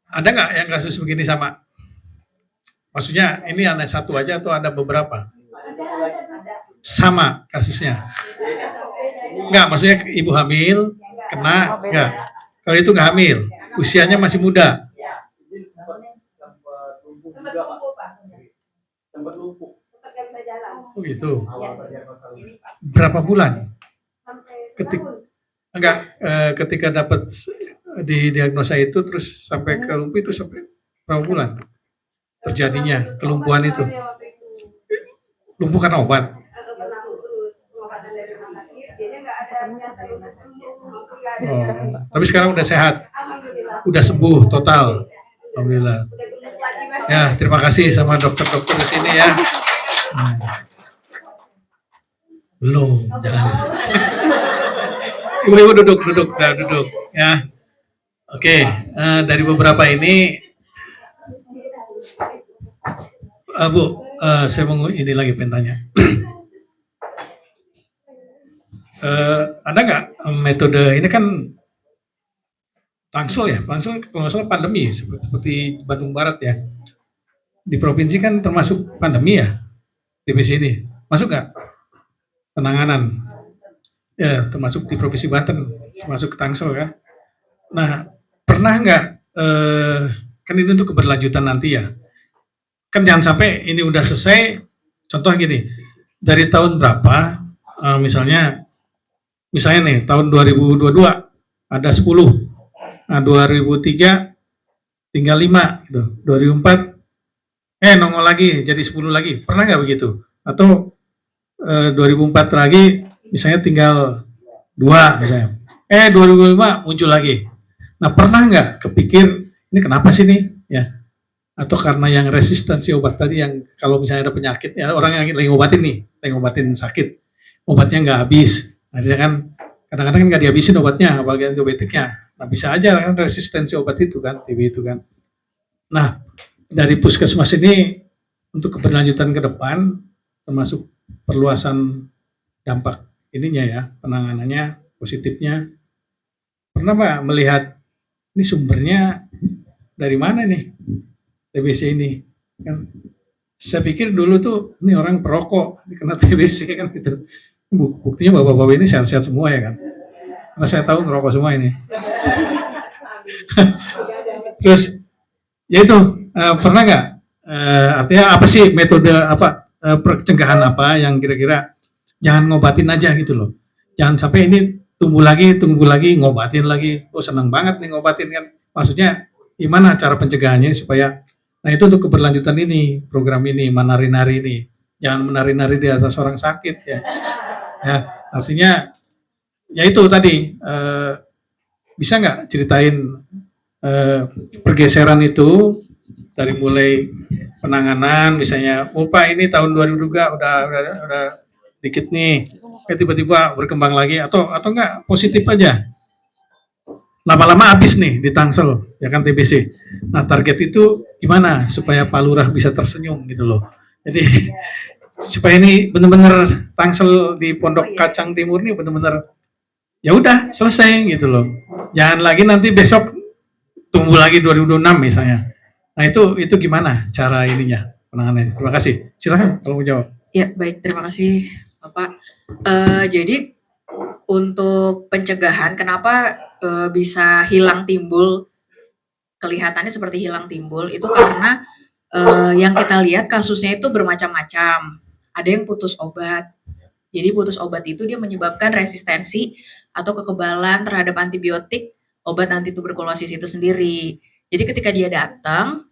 S4: Ada nggak yang kasus begini sama? Maksudnya ini hanya satu aja atau ada beberapa?
S6: Ada.
S4: Sama kasusnya? Enggak, maksudnya ibu hamil, kena, enggak. Kalau itu nggak hamil, usianya masih muda.
S6: Sempat lumpuh Pak.
S5: Sempat lumpuh.
S6: Sempat nggak bisa jalan.
S4: Oh gitu.
S5: Awal terjadi masalah.
S4: Berapa bulan?
S6: Sampai
S4: Ketik-
S6: setahun.
S4: Enggak, ketika dapat di diagnosa itu terus sampai ke lumpuh itu sampai berapa bulan terjadinya kelumpuhan itu? Lumpuh karena obat. Oh, tapi sekarang udah sehat, udah sembuh total, alhamdulillah. Ya, terima kasih sama dokter-dokter di sini ya. Belum, jangan. Ibu-ibu duduk ya. Oke, dari beberapa ini, Bu, saya mau ini lagi pengen tanya. Ada nggak metode ini kan Tangsel ya, Tangsel kalau nggak salah pandemi seperti Bandung Barat ya. Di provinsi kan termasuk pandemi ya, TBC ini. Masuk nggak penanganan? Ya, termasuk di Provinsi Banten, termasuk Tangsel ya. Nah, pernah nggak, kan ini untuk keberlanjutan nanti ya. Kan jangan sampai ini udah selesai, contoh gini, dari tahun berapa, misalnya nih, tahun 2022 ada 10, nah 2003 tinggal 5, gitu. 2004, nongol lagi, jadi 10 lagi. Pernah nggak begitu? Atau 2004 lagi, misalnya tinggal 2 misalnya. 2005 muncul lagi. Nah, pernah nggak kepikir ini kenapa sih nih ya? Atau karena yang resistensi obat tadi yang kalau misalnya ada penyakit ya orang yang lagi ngobatin sakit, obatnya nggak habis. Akhirnya kan kadang-kadang kan nggak dihabisin obatnya, apalagi antibiotiknya. Nah, bisa aja kan resistensi obat itu kan, TB itu kan. Nah, dari puskesmas ini untuk keberlanjutan ke depan, termasuk perluasan dampak ininya ya, penanganannya, positifnya. Pernah Pak melihat ini sumbernya dari mana nih TBC ini? Kan saya pikir dulu tuh ini orang perokok kena TBC kan gitu. Buktinya bapak-bapak ini sehat-sehat semua ya kan. Karena saya tahu ngerokok semua ini. Terus ya itu pernah nggak? Artinya apa sih metode apa pencegahan apa yang kira-kira jangan ngobatin aja gitu loh. Jangan sampai ini tunggu lagi ngobatin lagi. Oh senang banget nih ngobatin kan. Maksudnya gimana cara pencegahannya supaya nah itu untuk keberlanjutan ini program ini menari-nari ini. Jangan menari-nari di atas orang sakit ya. Ya artinya ya itu tadi bisa nggak ceritain pergeseran itu dari mulai penanganan misalnya, Pak ini tahun 2002 udah dikit nih, tiba-tiba berkembang lagi atau enggak positif aja, lama-lama habis nih di Tangsel ya kan TBC. Nah target itu gimana supaya Pak Lurah bisa tersenyum gitu loh. Jadi supaya ini benar-benar Tangsel di Pondok Kacang Timur ini benar-benar ya udah selesai gitu loh. Jangan lagi nanti besok tunggu lagi 2026 misalnya. Nah itu gimana cara ininya penanganannya? Terima kasih. Silakan kalau mau jawab.
S7: Ya baik, terima kasih Bapak. Jadi untuk pencegahan kenapa bisa hilang timbul, kelihatannya seperti hilang timbul itu karena yang kita lihat kasusnya itu bermacam-macam. Ada yang putus obat, Jadi putus obat itu dia menyebabkan resistensi atau kekebalan terhadap antibiotik obat anti tuberkulosis itu sendiri. Jadi ketika dia datang,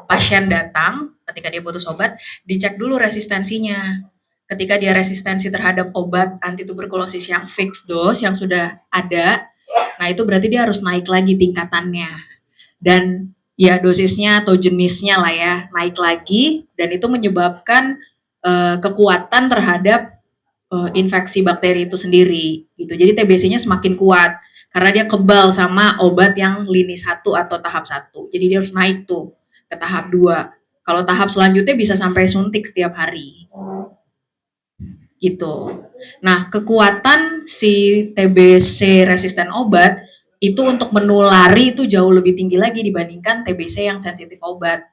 S7: pasien datang, ketika dia putus obat, dicek dulu resistensinya. Ketika dia resistensi terhadap obat anti tuberkulosis yang fixed dose, yang sudah ada, nah itu berarti dia harus naik lagi tingkatannya. Dan ya dosisnya atau jenisnya lah ya, naik lagi, dan itu menyebabkan kekuatan terhadap infeksi bakteri itu sendiri gitu. Jadi TBC-nya semakin kuat karena dia kebal sama obat yang lini 1 atau tahap 1. Jadi dia harus naik tuh ke tahap 2. Kalau tahap selanjutnya bisa sampai suntik setiap hari. Gitu. Nah, kekuatan si TBC resisten obat itu untuk menulari itu jauh lebih tinggi lagi dibandingkan TBC yang sensitif obat.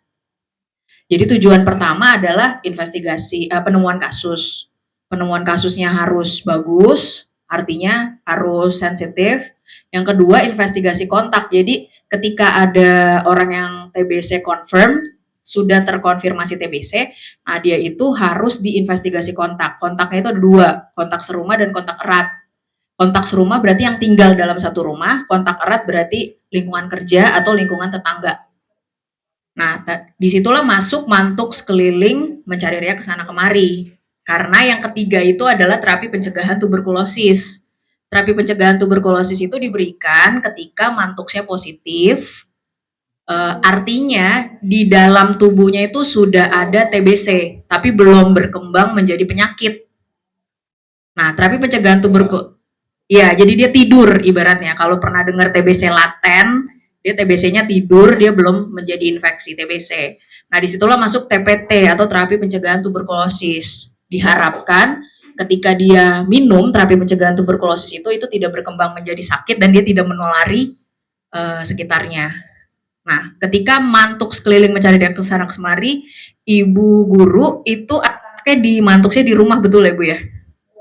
S7: Jadi tujuan pertama adalah investigasi penemuan kasus. Penemuan kasusnya harus bagus, artinya harus sensitif. Yang kedua, investigasi kontak. Jadi ketika ada orang yang TBC confirm, sudah terkonfirmasi TBC, nah dia itu harus diinvestigasi kontak. Kontaknya itu ada 2, kontak serumah dan kontak erat. Kontak serumah berarti yang tinggal dalam satu rumah, kontak erat berarti lingkungan kerja atau lingkungan tetangga. Nah, disitulah masuk mantuk sekeliling mencari ria ke sana kemari. Karena yang ketiga itu adalah terapi pencegahan tuberkulosis. Terapi pencegahan tuberkulosis itu diberikan ketika mantuksnya positif, artinya di dalam tubuhnya itu sudah ada TBC, tapi belum berkembang menjadi penyakit. Nah, terapi pencegahan tuberkulosis, ya jadi dia tidur ibaratnya. Kalau pernah dengar TBC laten, dia TBC-nya tidur, dia belum menjadi infeksi TBC. Nah, disitulah masuk TPT atau terapi pencegahan tuberkulosis. Diharapkan ketika dia minum terapi pencegahan tuberkulosis itu tidak berkembang menjadi sakit dan dia tidak menulari sekitarnya. Nah, ketika mantuk sekeliling mencari dia ke sana kemari, ibu guru itu kayak di mantuknya di rumah, betul ya Bu ya?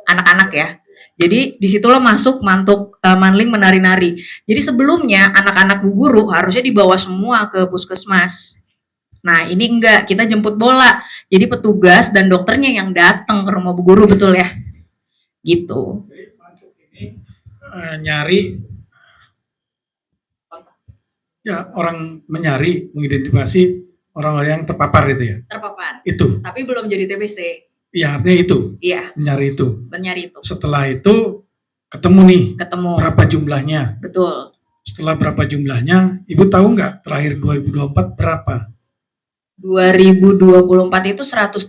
S7: Anak-anak ya. Jadi disitulah masuk mantuk manling menari-nari. Jadi sebelumnya anak-anak bu guru harusnya dibawa semua ke puskesmas. Nah ini enggak, kita jemput bola. Jadi petugas dan dokternya yang datang ke rumah bu guru, betul ya? Gitu.
S4: Nyari, ya orang menyari, mengidentifikasi orang-orang yang terpapar itu ya?
S7: Terpapar.
S4: Itu.
S7: Tapi belum jadi TBC.
S4: Ya artinya itu.
S7: Iya.
S4: Menyari itu.
S7: Menyari itu.
S4: Setelah itu ketemu nih.
S7: Ketemu.
S4: Berapa jumlahnya?
S7: Betul.
S4: Setelah berapa jumlahnya, Ibu tahu nggak terakhir 2024 berapa?
S7: 2024 itu 172%.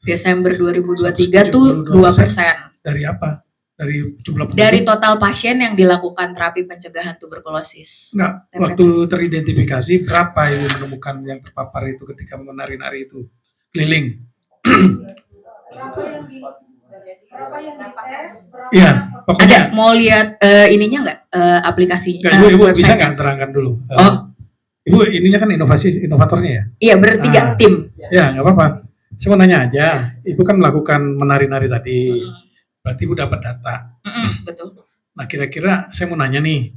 S7: Desember 2023 tuh 2%.
S4: Dari apa? Dari jumlah penduduk?
S7: Dari total pasien yang dilakukan terapi pencegahan tuberkulosis.
S4: Enggak, waktu teridentifikasi berapa Ibu menemukan yang terpapar itu ketika menari-nari itu? Keliling. Iya, pokoknya.
S7: Ada mau lihat ininya nggak aplikasinya?
S4: Ibu bisa nggak terangkan dulu? Ibu ininya kan inovatornya ya?
S7: Iya, bertiga tim.
S4: Ya nggak apa-apa. Saya mau nanya aja. Ibu kan melakukan menari-nari tadi. Berarti Ibu dapat data.
S7: Betul.
S4: Nah kira-kira saya mau nanya nih.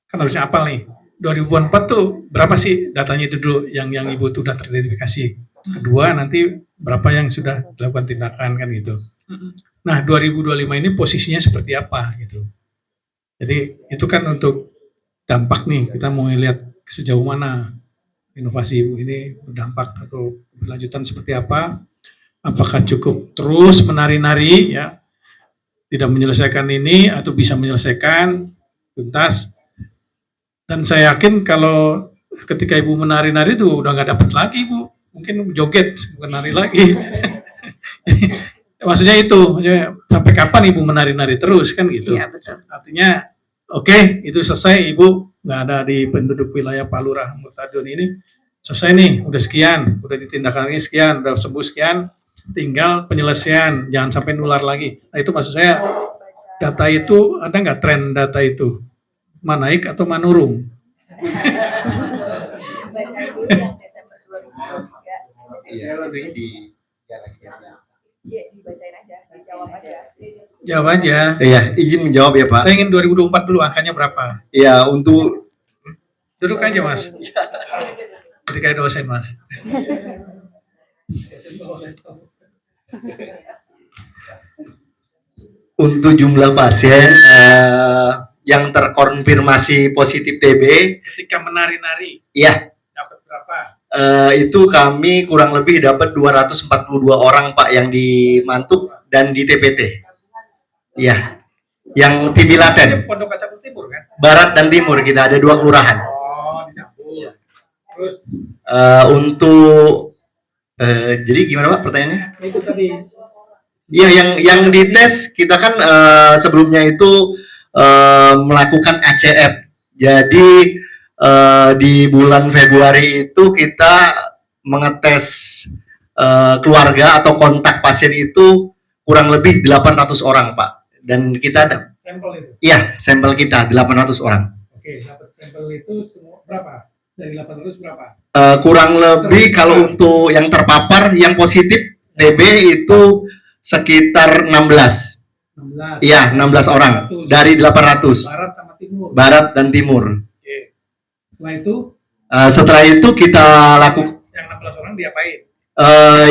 S4: Kan harusnya apal nih. 2004 tuh berapa sih datanya itu dulu yang Ibu tuh udah teridentifikasi? Kedua nanti berapa yang sudah dilakukan tindakan kan gitu. Nah 2025 ini posisinya seperti apa gitu. Jadi itu kan untuk dampak nih, kita mau lihat sejauh mana inovasi Ibu ini berdampak atau berlanjutan seperti apa. Apakah cukup terus menari-nari ya, tidak menyelesaikan ini atau bisa menyelesaikan tuntas. Dan saya yakin kalau ketika Ibu menari-nari itu udah nggak dapat lagi Ibu. Mungkin joget, bukan nari lagi. Maksudnya itu, sampai kapan Ibu menari-nari terus kan gitu.
S7: Iya, betul.
S4: Artinya, oke, itu selesai Ibu, nggak ada di penduduk wilayah Palurah Murtadun ini. Selesai nih, udah sekian, udah ditindaklanjuti sekian, udah sembuh sekian, tinggal penyelesaian, jangan sampai nular lagi. Nah itu maksud saya, data itu, ada nggak tren data itu? Naik atau menurun? Jawab aja.
S5: Iya, izin menjawab ya Pak.
S4: Saya ingin 2024 dulu, angkanya berapa?
S5: Iya, untuk
S4: Duduk aja Mas. Jadi kayak dosen Mas.
S5: Untuk jumlah pasien yang terkonfirmasi positif TB,
S4: Ketika menari-nari
S5: ya
S4: dapat berapa?
S5: itu kami kurang lebih dapat 242 orang Pak yang di Mantuk dan di TPT. Ya, yang TB
S4: Ini
S5: laten,
S4: Pondok Kacang Timur kan?
S5: Barat dan Timur kita ada 2 kelurahan.
S4: Oh, dicampur. Terus
S5: Untuk jadi gimana Pak pertanyaannya?
S4: itu tadi
S5: Iya, yang dites kita kan sebelumnya itu melakukan ACF. Jadi di bulan Februari itu kita mengetes keluarga atau kontak pasien itu kurang lebih 800 orang Pak. Dan kita ada,
S4: sampel itu.
S5: iya sampel kita 800 orang.
S4: Oke, dapat sampel itu semua berapa? Dari 800 berapa?
S5: Kurang lebih kalau untuk yang terpapar yang positif TB itu sekitar 16.
S4: 16.
S5: Iya, 16 orang dari 800.
S4: Barat sama Timur.
S5: Barat dan Timur.
S4: Oke.
S5: Setelah itu kita lakukan
S4: Yang 16 orang diapain?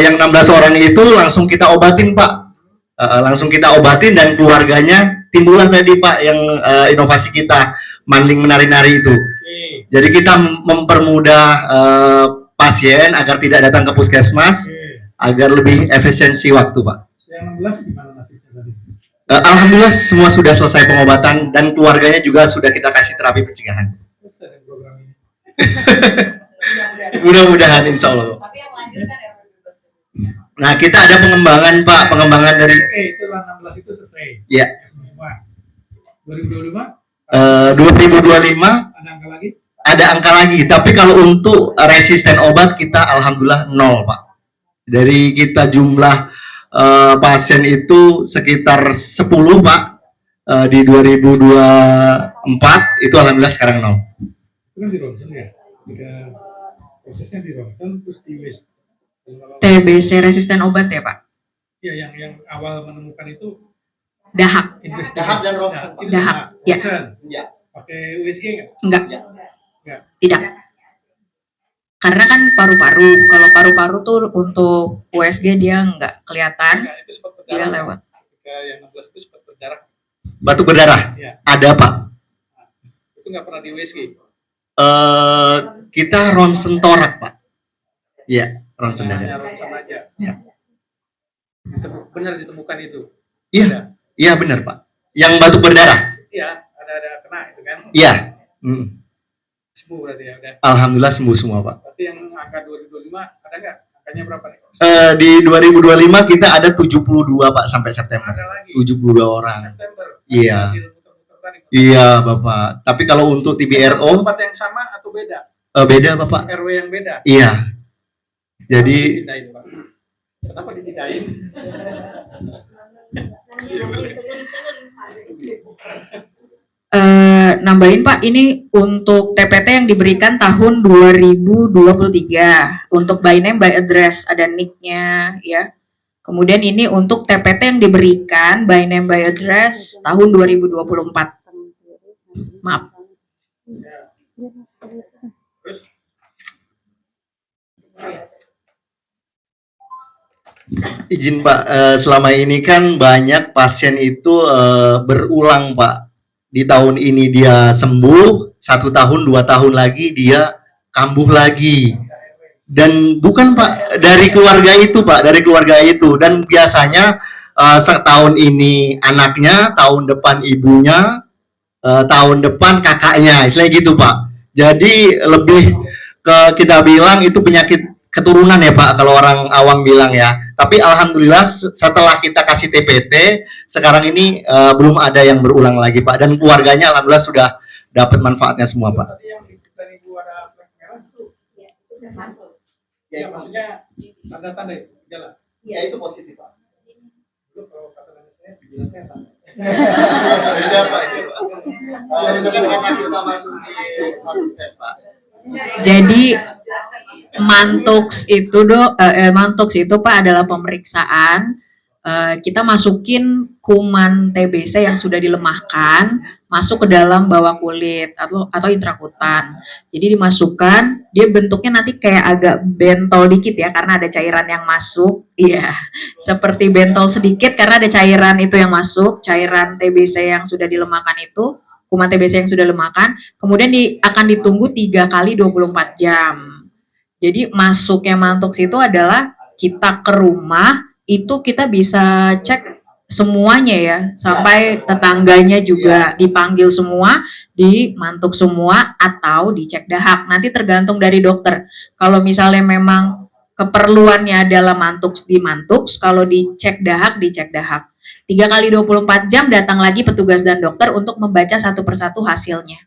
S5: yang 16 orang itu langsung kita obatin Pak. Langsung kita obatin dan keluarganya timbullah tadi Pak yang inovasi kita manding menari-nari itu.
S4: Oke.
S5: Jadi kita mempermudah pasien agar tidak datang ke puskesmas agar lebih efisiensi waktu Pak.
S4: Yang 16 gimana nasibnya tadi?
S5: Alhamdulillah semua sudah selesai pengobatan dan keluarganya juga sudah kita kasih terapi pencegahan.
S4: Terus ada program ini.
S5: Mudah-mudahan insya Allah.
S2: Tapi yang melanjutkan ya.
S5: Nah kita ada pengembangan Pak, pengembangan dari
S4: Oke, itulah 16 itu selesai.
S5: ya
S4: Semua. 2025
S5: 2025
S4: ada angka lagi?
S5: ada angka lagi, tapi kalau untuk resisten obat kita alhamdulillah 0 Pak. Dari kita jumlah pasien itu sekitar 10 Pak, di 2024 itu alhamdulillah sekarang 0.
S4: Itu kan di ronsen ya? Ketika prosesnya di ronsen terus di waste. Kalau
S7: TBC resisten obat ya Pak?
S4: ya yang awal menemukan itu
S7: Dahak.
S4: investigasi.
S5: Dahak dan ronsen.
S4: Itu
S7: Dahak, ya.
S4: ronsen.
S5: Ya.
S4: Pakai USG nggak?
S7: Enggak.
S4: Nggak.
S7: Tidak. Karena kan paru-paru. Kalau paru-paru tuh untuk USG dia nggak kelihatan,
S4: Nggak, itu sempat
S7: dia
S4: berdarah.
S7: lewat.
S4: Ketika yang 16 itu sempat berdarah.
S5: Batuk berdarah
S4: Ya.
S5: ada Pak.
S4: Itu nggak pernah di USG.
S5: Kita ronsen torak Pak. Iya, ronsen
S4: Hanya
S5: dada.
S4: ronsen aja.
S5: Ya.
S4: Benar ditemukan itu.
S5: Iya,
S4: Ada.
S5: iya benar Pak. Yang batuk berdarah.
S4: Iya, ada kena itu kan.
S5: Iya.
S4: Sembuh berarti ya udah.
S5: Alhamdulillah sembuh semua Pak.
S4: Berarti yang angka 2025 ada nggak? Angkanya berapa nih?
S5: Di 2025 kita ada 72 Pak sampai September.
S4: Ada lagi.
S5: 72 orang.
S4: September.
S5: Iya.
S4: Hasil muter-muter tadi.
S5: Iya Bapak. Tapi kalau untuk TBRO
S4: Tempat yang sama atau beda?
S5: beda Bapak.
S4: RW yang beda.
S5: Iya. Jadi
S4: Dipindahin, Pak. Kenapa dipindahin?
S7: Nambahin Pak, ini untuk TPT yang diberikan tahun 2023 untuk by name by address ada nick-nya ya. Kemudian ini untuk TPT yang diberikan by name by address tahun 2024. Maaf.
S4: Terus
S5: izin Pak, selama ini kan banyak pasien itu berulang Pak. Di tahun ini dia sembuh, 1 tahun, 2 tahun lagi dia kambuh lagi. Dan bukan Pak, dari keluarga itu Pak, dari keluarga itu. Dan biasanya setahun ini anaknya, tahun depan ibunya, tahun depan kakaknya, istilahnya gitu Pak. Jadi lebih ke kita bilang itu penyakit keturunan ya Pak, kalau orang awam bilang ya. Tapi alhamdulillah setelah kita kasih TPT, sekarang ini belum ada yang berulang lagi Pak. Dan keluarganya alhamdulillah sudah dapat manfaatnya semua Pak.
S4: tadi yang dari Ibu ada flag merah itu. Ya, maksudnya tanda-tanda itu gejala.
S5: Iya itu positif Pak.
S4: Dulu kalau kata nenek saya dibilang setan.
S5: Beda Pak. Itu kan karena kita masuk di tes Pak.
S7: Jadi Mantox itu Pak adalah pemeriksaan. Kita masukin kuman TBC yang sudah dilemahkan, masuk ke dalam bawah kulit atau intrakutan. Jadi dimasukkan, dia bentuknya nanti kayak agak bentol dikit ya karena ada cairan yang masuk. Iya, seperti bentol sedikit karena ada cairan itu yang masuk, cairan TBC yang sudah dilemakan itu, kuman TBC yang sudah lemakan, kemudian akan ditunggu 3 kali 24 jam. Jadi masuknya Mantox itu adalah kita ke rumah, itu kita bisa cek semuanya ya, sampai tetangganya juga dipanggil semua, dimantuk semua atau dicek dahak. Nanti tergantung dari dokter. Kalau misalnya memang keperluannya adalah mantuk, kalau dicek dahak, dicek dahak. 3 kali 24 jam datang lagi petugas dan dokter untuk membaca satu persatu hasilnya.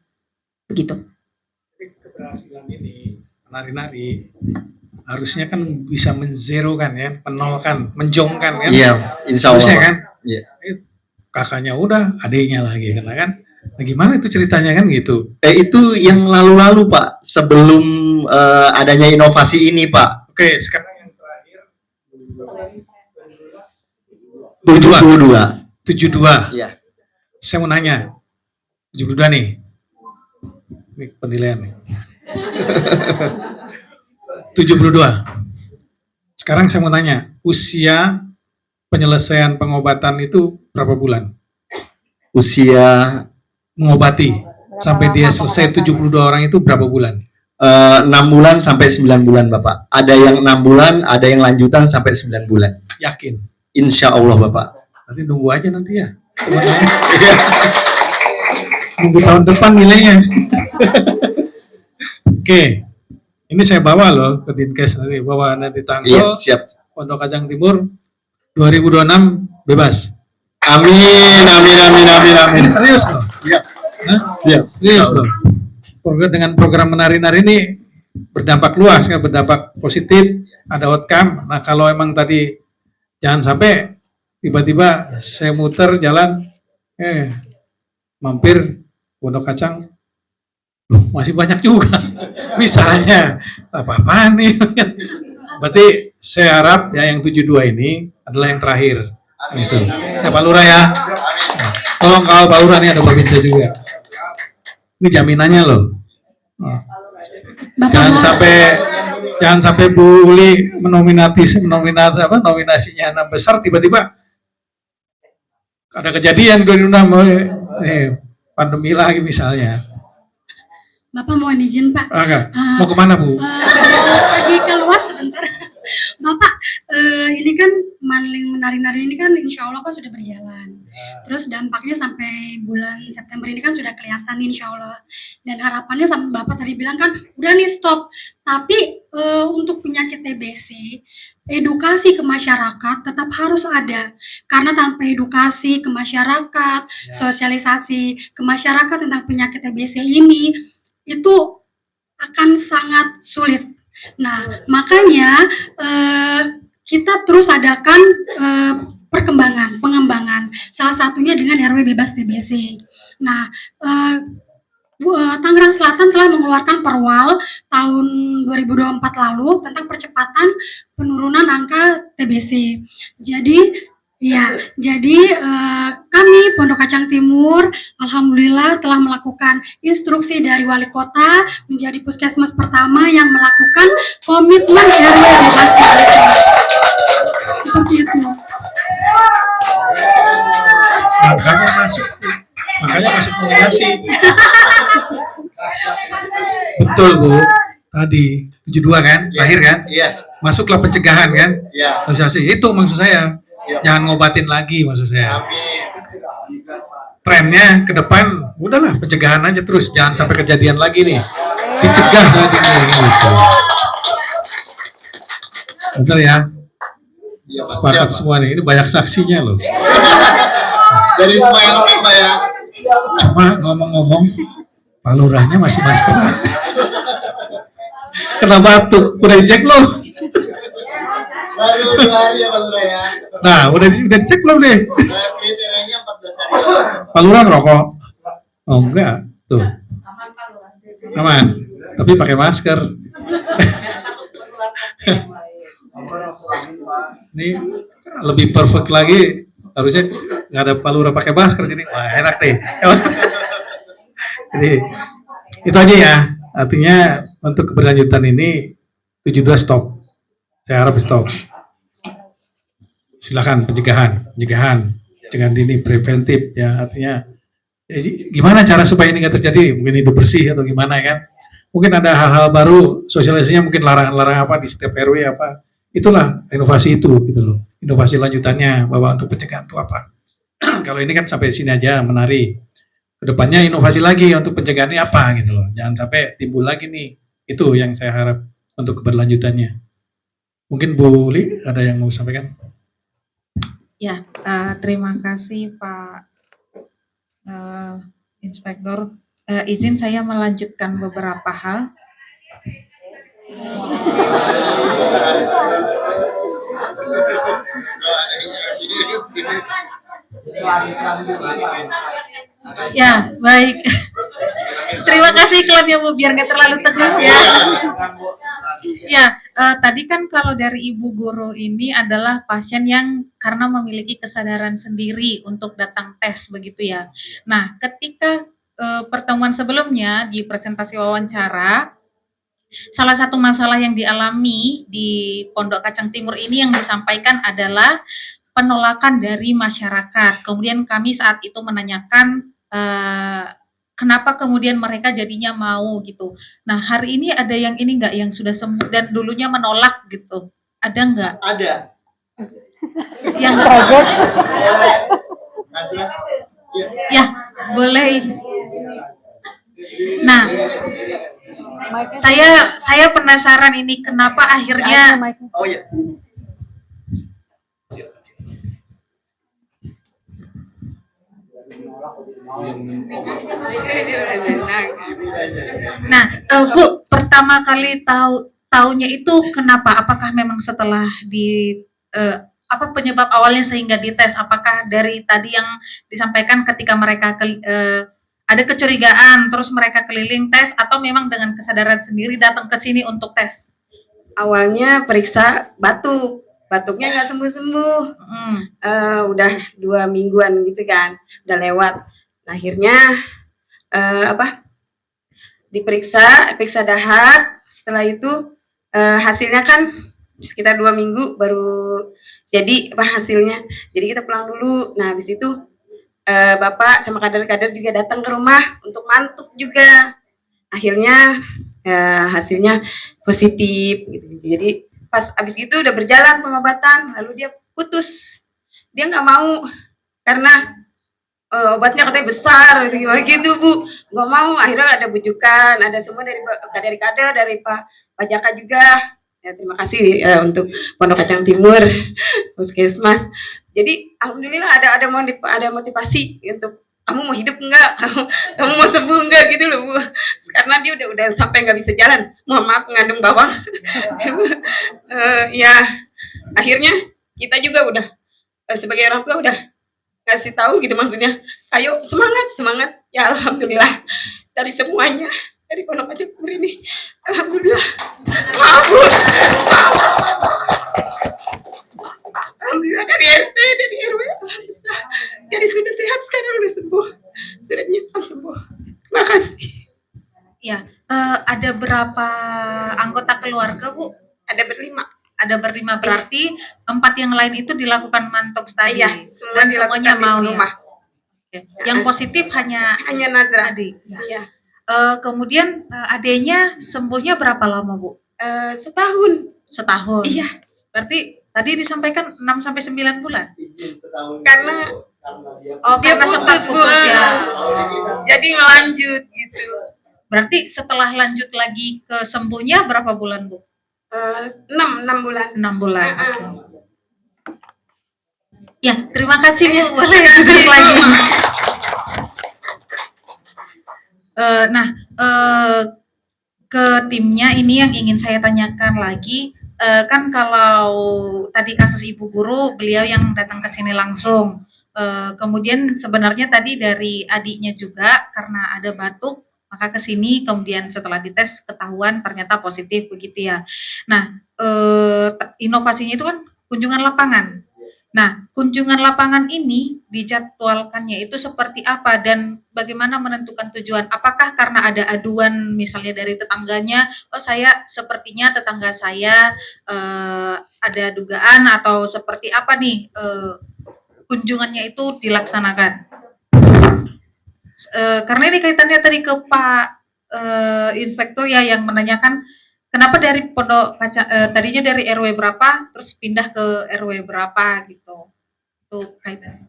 S7: Begitu.
S4: Keberhasilan ini menari-nari harusnya kan bisa menzerokan ya, menolkan, menjongkan kan?
S5: Iya, insya Allah.
S4: Harusnya kan?
S5: Iya.
S4: Kakaknya udah, adiknya lagi karena kan. Nah, gimana itu ceritanya kan gitu?
S5: Itu yang lalu-lalu Pak, sebelum adanya inovasi ini Pak.
S4: Oke, sekarang yang terakhir
S5: 72.
S4: Iya. Saya mau nanya, 72 nih. Ini penilaian nih. 72. Sekarang saya mau tanya, usia penyelesaian pengobatan itu berapa bulan?
S5: Usia
S4: Mengobati sampai dia selesai 72 orang itu berapa bulan?
S5: 6 bulan sampai 9 bulan Bapak. Ada yang 6 bulan, ada yang lanjutan sampai 9 bulan.
S4: Yakin?
S5: Insya Allah Bapak.
S4: Nanti nunggu aja nanti ya. Nunggu tahun depan nilainya. Oke. Ini saya bawa loh ke Dinkes nanti, bawa nanti Tangsel,
S5: Iya, siap.
S4: Pondok Kacang Timur, 2026 bebas.
S5: Amin.
S4: Ini serius loh.
S5: Iya.
S4: Hah?
S5: Siap.
S4: Serius loh. Dengan program menari-nari ini berdampak luas, kan, berdampak positif, ada outcome. Nah kalau emang tadi jangan sampai tiba-tiba saya muter jalan, mampir Pondok Kacang, loh, masih banyak juga. Misalnya apa-apaan nih. Berarti saya harap ya yang 72 ini adalah yang terakhir. Itu. Ya Pak Lurah ya. Tolong kalau Pak Lurah ini ada Babinsa juga. Ini jaminannya loh. Jangan sampai Bu Uli nominasinya 6 besar tiba-tiba ada kejadian pandemi lagi misalnya.
S8: Bapak mohon izin Pak.
S4: Mau kemana Bu?
S8: Pergi keluar sebentar. Bapak, ini kan Manling menari-nari ini kan insya Allah kan sudah berjalan. Terus dampaknya sampai bulan September ini kan sudah kelihatan insya Allah. Dan harapannya sama Bapak tadi bilang kan udah nih stop. Tapi untuk penyakit TBC, edukasi ke masyarakat tetap harus ada. Karena tanpa edukasi ke masyarakat, sosialisasi ke masyarakat tentang penyakit TBC ini, itu akan sangat sulit. Nah, makanya kita terus adakan pengembangan. Salah satunya dengan RW bebas TBC. Nah, Tangerang Selatan telah mengeluarkan perwal tahun 2024 lalu tentang percepatan penurunan angka TBC. Jadi kami Pondok Kacang Timur alhamdulillah telah melakukan instruksi dari wali kota menjadi puskesmas pertama yang melakukan komitmen RW bebas TBC. Seperti itu.
S4: Makanya masuk nominasi. Betul Bu. Tadi 72 kan, lahir kan?
S5: Iya.
S4: Masuklah pencegahan kan?
S5: Iya.
S4: Sosialisasi. Itu maksud saya. Jangan ngobatin lagi maksud saya. Trennya ke depan, udahlah pencegahan aja terus. Jangan sampai kejadian lagi nih. Dicegah saat ini. Gitu. Betul ya? Sepakat semua nih. Ini banyak saksinya loh.
S5: Dari semua yang Pak ya.
S4: Cuma ngomong-ngomong, Pak Lurahnya masih maskeran. Kena batuk. Udah dicek belum?
S5: Baru 2 hari ya Pak Lurah ya.
S4: Nah, udah dicek belum deh?
S5: Kriterianya 14 hari.
S4: Pak Lurah ngerokok? Oh enggak, tuh. Aman, tapi pakai masker. Ini lebih perfect lagi, harusnya nggak ada Pak Lurah pakai masker sini. Wah enak deh. Jadi itu aja ya. Artinya untuk keberlanjutan ini 72 stop. Saya harap stop. Silakan pencegahan dini preventif ya. Artinya gimana cara supaya ini nggak terjadi? Mungkin hidup bersih atau gimana kan? Mungkin ada hal-hal baru sosialisasinya, mungkin larangan-larangan apa di setiap RW apa. Itulah inovasi itu gitu loh. Inovasi lanjutannya bahwa untuk pencegahan itu apa? Kalau ini kan sampai sini aja menari. Kedepannya inovasi lagi untuk pencegahan ini apa gitu loh. Jangan sampai timbul lagi nih. Itu yang saya harap untuk keberlanjutannya. Mungkin Bu Li ada yang mau sampaikan?
S9: Ya, terima kasih Pak Inspektur. Izin saya melanjutkan beberapa hal. Ya, baik. Terima kasih iklannya Bu, biar nggak terlalu tegang ya. Ya, tadi kan kalau dari Ibu Guru ini adalah pasien yang karena memiliki kesadaran sendiri untuk datang tes begitu ya. Nah, ketika pertemuan sebelumnya di presentasi wawancara, salah satu masalah yang dialami di Pondok Kacang Timur ini yang disampaikan adalah penolakan dari masyarakat. Kemudian kami saat itu menanyakan kenapa kemudian mereka jadinya mau gitu. Nah, hari ini ada yang ini nggak yang sudah sembuh dan dulunya menolak gitu? Ada nggak?
S5: Ada.
S9: Yang ya, boleh. Nah, saya penasaran ini kenapa akhirnya
S5: Oh ya.
S9: Nah, Bu, pertama kali taunya itu kenapa? Apakah memang setelah apa penyebab awalnya sehingga dites? Apakah dari tadi yang disampaikan ketika mereka ada kecurigaan, terus mereka keliling tes, atau memang dengan kesadaran sendiri datang ke sini untuk tes?
S10: Awalnya periksa batuknya nggak sembuh-sembuh. Udah 2 mingguan gitu kan, udah lewat. Nah, akhirnya diperiksa dahak. Setelah itu hasilnya kan sekitar 2 minggu baru jadi hasilnya. Jadi kita pulang dulu. Nah, habis itu Bapak sama kader-kader juga datang ke rumah untuk mantuk juga. Akhirnya hasilnya positif gitu. Jadi pas abis itu udah berjalan pengobatan, lalu dia putus. Dia nggak mau karena obatnya katanya besar gitu, gimana gitu Bu. Nggak mau, akhirnya ada bujukan, ada semua dari kader, dari Pak Jaka juga. Ya, terima kasih untuk Pondok Kacang Timur, Puskesmas. Jadi alhamdulillah ada motivasi untuk kamu mau hidup enggak, kamu mau sembuh enggak gitu loh Bu. Karena dia udah sampai nggak bisa jalan, mohon maaf mengandung bawang. Ya akhirnya kita juga udah sebagai orang tua udah kasih tahu gitu, maksudnya ayo semangat ya. Alhamdulillah dari semuanya, dari Pondok Kacang Timur ini alhamdulillah alhamdulillah dari RT, dari RW, alhamdulillah. Jadi sudah sehat sekarang, udah sembuh, sudah nyetak sembuh. Terima kasih.
S9: Ya, ada berapa anggota keluarga Bu?
S10: Ada berlima.
S9: Ada berlima, berarti 4 yang lain itu dilakukan mantok tadi.
S10: Iya,
S9: dan semuanya mau
S10: di rumah.
S9: Ya. Yang positif hanya
S10: Nazra.
S9: adik. Ya.
S10: Iya.
S9: Kemudian adiknya sembuhnya berapa lama Bu?
S10: Setahun.
S9: Setahun.
S10: Iya.
S9: Berarti tadi disampaikan 6 sampai 9 bulan.
S10: Karena
S9: dia sempat putus ya.
S10: Jadi ngelanjut gitu.
S9: Berarti setelah lanjut lagi ke sembuhnya berapa bulan Bu?
S10: 6 bulan.
S9: 6 bulan. Okay. Ya, terima kasih Bu. Boleh duduk lagi. Ke timnya ini yang ingin saya tanyakan lagi. Kan kalau tadi kasus Ibu Guru, beliau yang datang ke sini langsung. Kemudian sebenarnya tadi dari adiknya juga karena ada batuk, maka ke sini, kemudian setelah dites ketahuan ternyata positif begitu ya. Nah, inovasinya itu kan kunjungan lapangan. Nah, kunjungan lapangan ini dijadwalkannya itu seperti apa dan bagaimana menentukan tujuan? Apakah karena ada aduan misalnya dari tetangganya, oh saya sepertinya tetangga saya ada dugaan atau seperti apa nih kunjungannya itu dilaksanakan? Karena ini kaitannya tadi ke Pak Inspektur ya yang menanyakan kenapa dari pondok kaca tadinya dari RW berapa terus pindah ke RW berapa gitu. Tuh kaitan.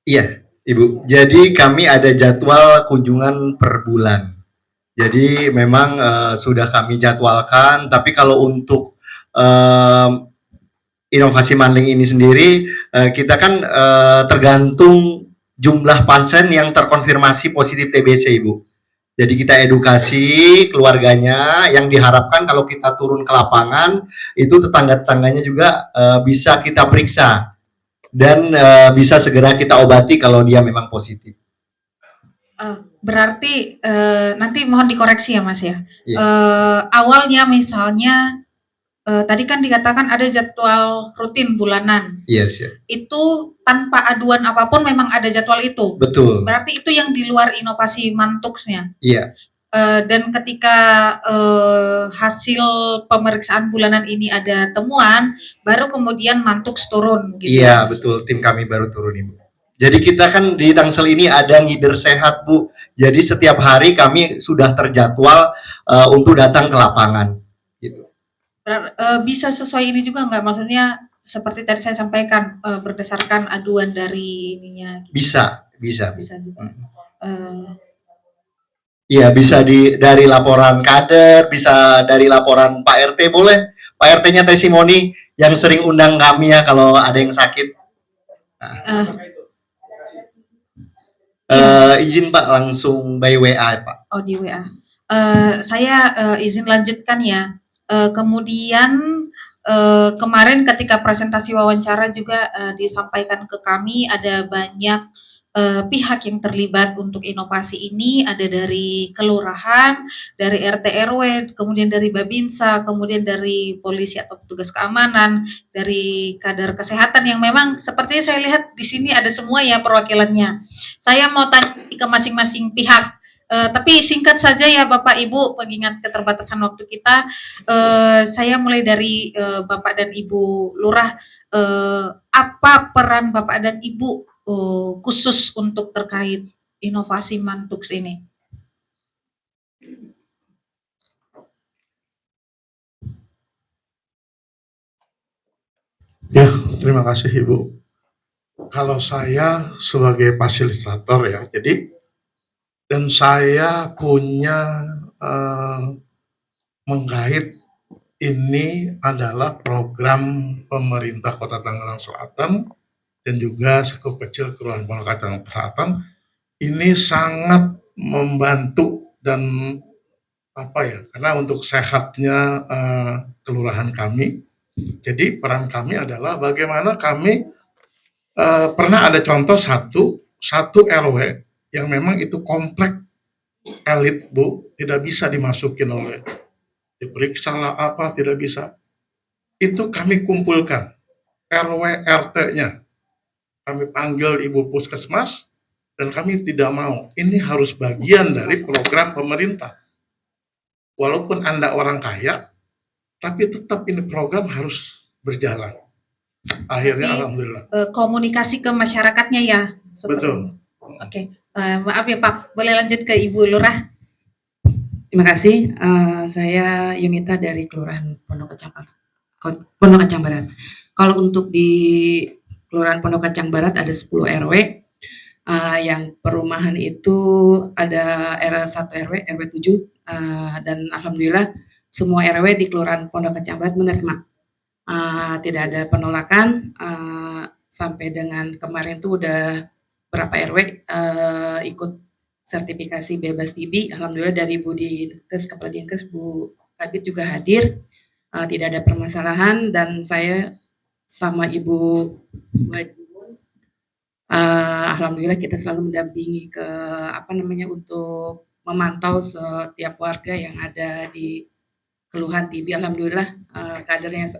S5: Iya, Ibu. Jadi kami ada jadwal kunjungan per bulan. Jadi memang sudah kami jadwalkan, tapi kalau untuk inovasi Manling ini sendiri, kita kan tergantung jumlah pasien yang terkonfirmasi positif TBC, Ibu. Jadi kita edukasi keluarganya, yang diharapkan kalau kita turun ke lapangan, itu tetangga-tetangganya juga bisa kita periksa dan bisa segera kita obati kalau dia memang positif.
S9: Berarti nanti mohon dikoreksi ya Mas ya.
S5: Iya.
S9: Awalnya misalnya tadi kan dikatakan ada jadwal rutin bulanan.
S5: Yes, ya.
S9: Itu tanpa aduan apapun memang ada jadwal itu.
S5: Betul.
S9: Berarti itu yang di luar inovasi Mantuksnya.
S5: Iya.
S9: Dan ketika hasil pemeriksaan bulanan ini ada temuan, baru kemudian Mantuks turun gitu.
S5: Iya, betul. Tim kami baru turun, Ibu. Jadi kita kan di Tangsel ini ada ngider sehat, Bu. Jadi setiap hari kami sudah terjadwal untuk datang ke lapangan. Gitu.
S9: Bisa sesuai ini juga nggak? Maksudnya seperti tadi saya sampaikan berdasarkan aduan dari ininya. Gitu.
S5: Bisa.
S9: Bisa juga.
S5: Iya, bisa dari laporan kader, bisa dari laporan Pak RT, boleh. Pak RT-nya testimoni yang sering undang kami ya kalau ada yang sakit. Izin Pak, langsung by WA Pak.
S9: Oh di WA. Saya izin lanjutkan ya. Kemudian kemarin ketika presentasi wawancara juga disampaikan ke kami ada banyak pihak yang terlibat untuk inovasi ini, ada dari kelurahan, dari RT RW, kemudian dari Babinsa, kemudian dari polisi atau petugas keamanan, dari kader kesehatan yang memang sepertinya saya lihat di sini ada semua ya perwakilannya. Saya mau tanya ke masing-masing pihak. Tapi singkat saja ya Bapak Ibu, mengingat keterbatasan waktu kita, saya mulai dari Bapak dan Ibu Lurah, apa peran Bapak dan Ibu khusus untuk terkait inovasi Mantuks ini?
S11: Ya, terima kasih Ibu. Kalau saya sebagai fasilitator ya, jadi dan saya punya menggait ini adalah program pemerintah Kota Tangerang Selatan dan juga skup kecil Kelurahan Pondok Kacang Selatan ini sangat membantu dan karena untuk sehatnya kelurahan kami. Jadi peran kami adalah bagaimana kami pernah ada contoh satu RW yang memang itu komplek elit Bu, tidak bisa dimasukin oleh diperiksa lah apa, tidak bisa. Itu kami kumpulkan RW RT-nya, kami panggil Ibu Puskesmas dan kami tidak mau, ini harus bagian dari program pemerintah. Walaupun Anda orang kaya, tapi tetap ini program harus berjalan. Akhirnya
S9: tapi,
S11: alhamdulillah.
S9: Komunikasi ke masyarakatnya ya.
S11: Betul.
S9: Oke, maaf ya Pak, boleh lanjut ke Ibu Lurah?
S12: Terima kasih. Saya Yunita dari Kelurahan Pondok Kacang Barat. Kalau untuk di Kelurahan Pondok Kacang Barat ada 10 RW. Yang perumahan itu ada R1 RW, RW 7, dan alhamdulillah semua RW di Kelurahan Pondok Kacang Barat menerima. Tidak ada penolakan, sampai dengan kemarin tuh udah berapa RW ikut sertifikasi bebas TB. Alhamdulillah dari Bu Dinkes, Kepala Dinkes, Bu Kabid juga hadir, tidak ada permasalahan dan saya sama Ibu alhamdulillah kita selalu mendampingi untuk memantau setiap warga yang ada di keluhan TB. Alhamdulillah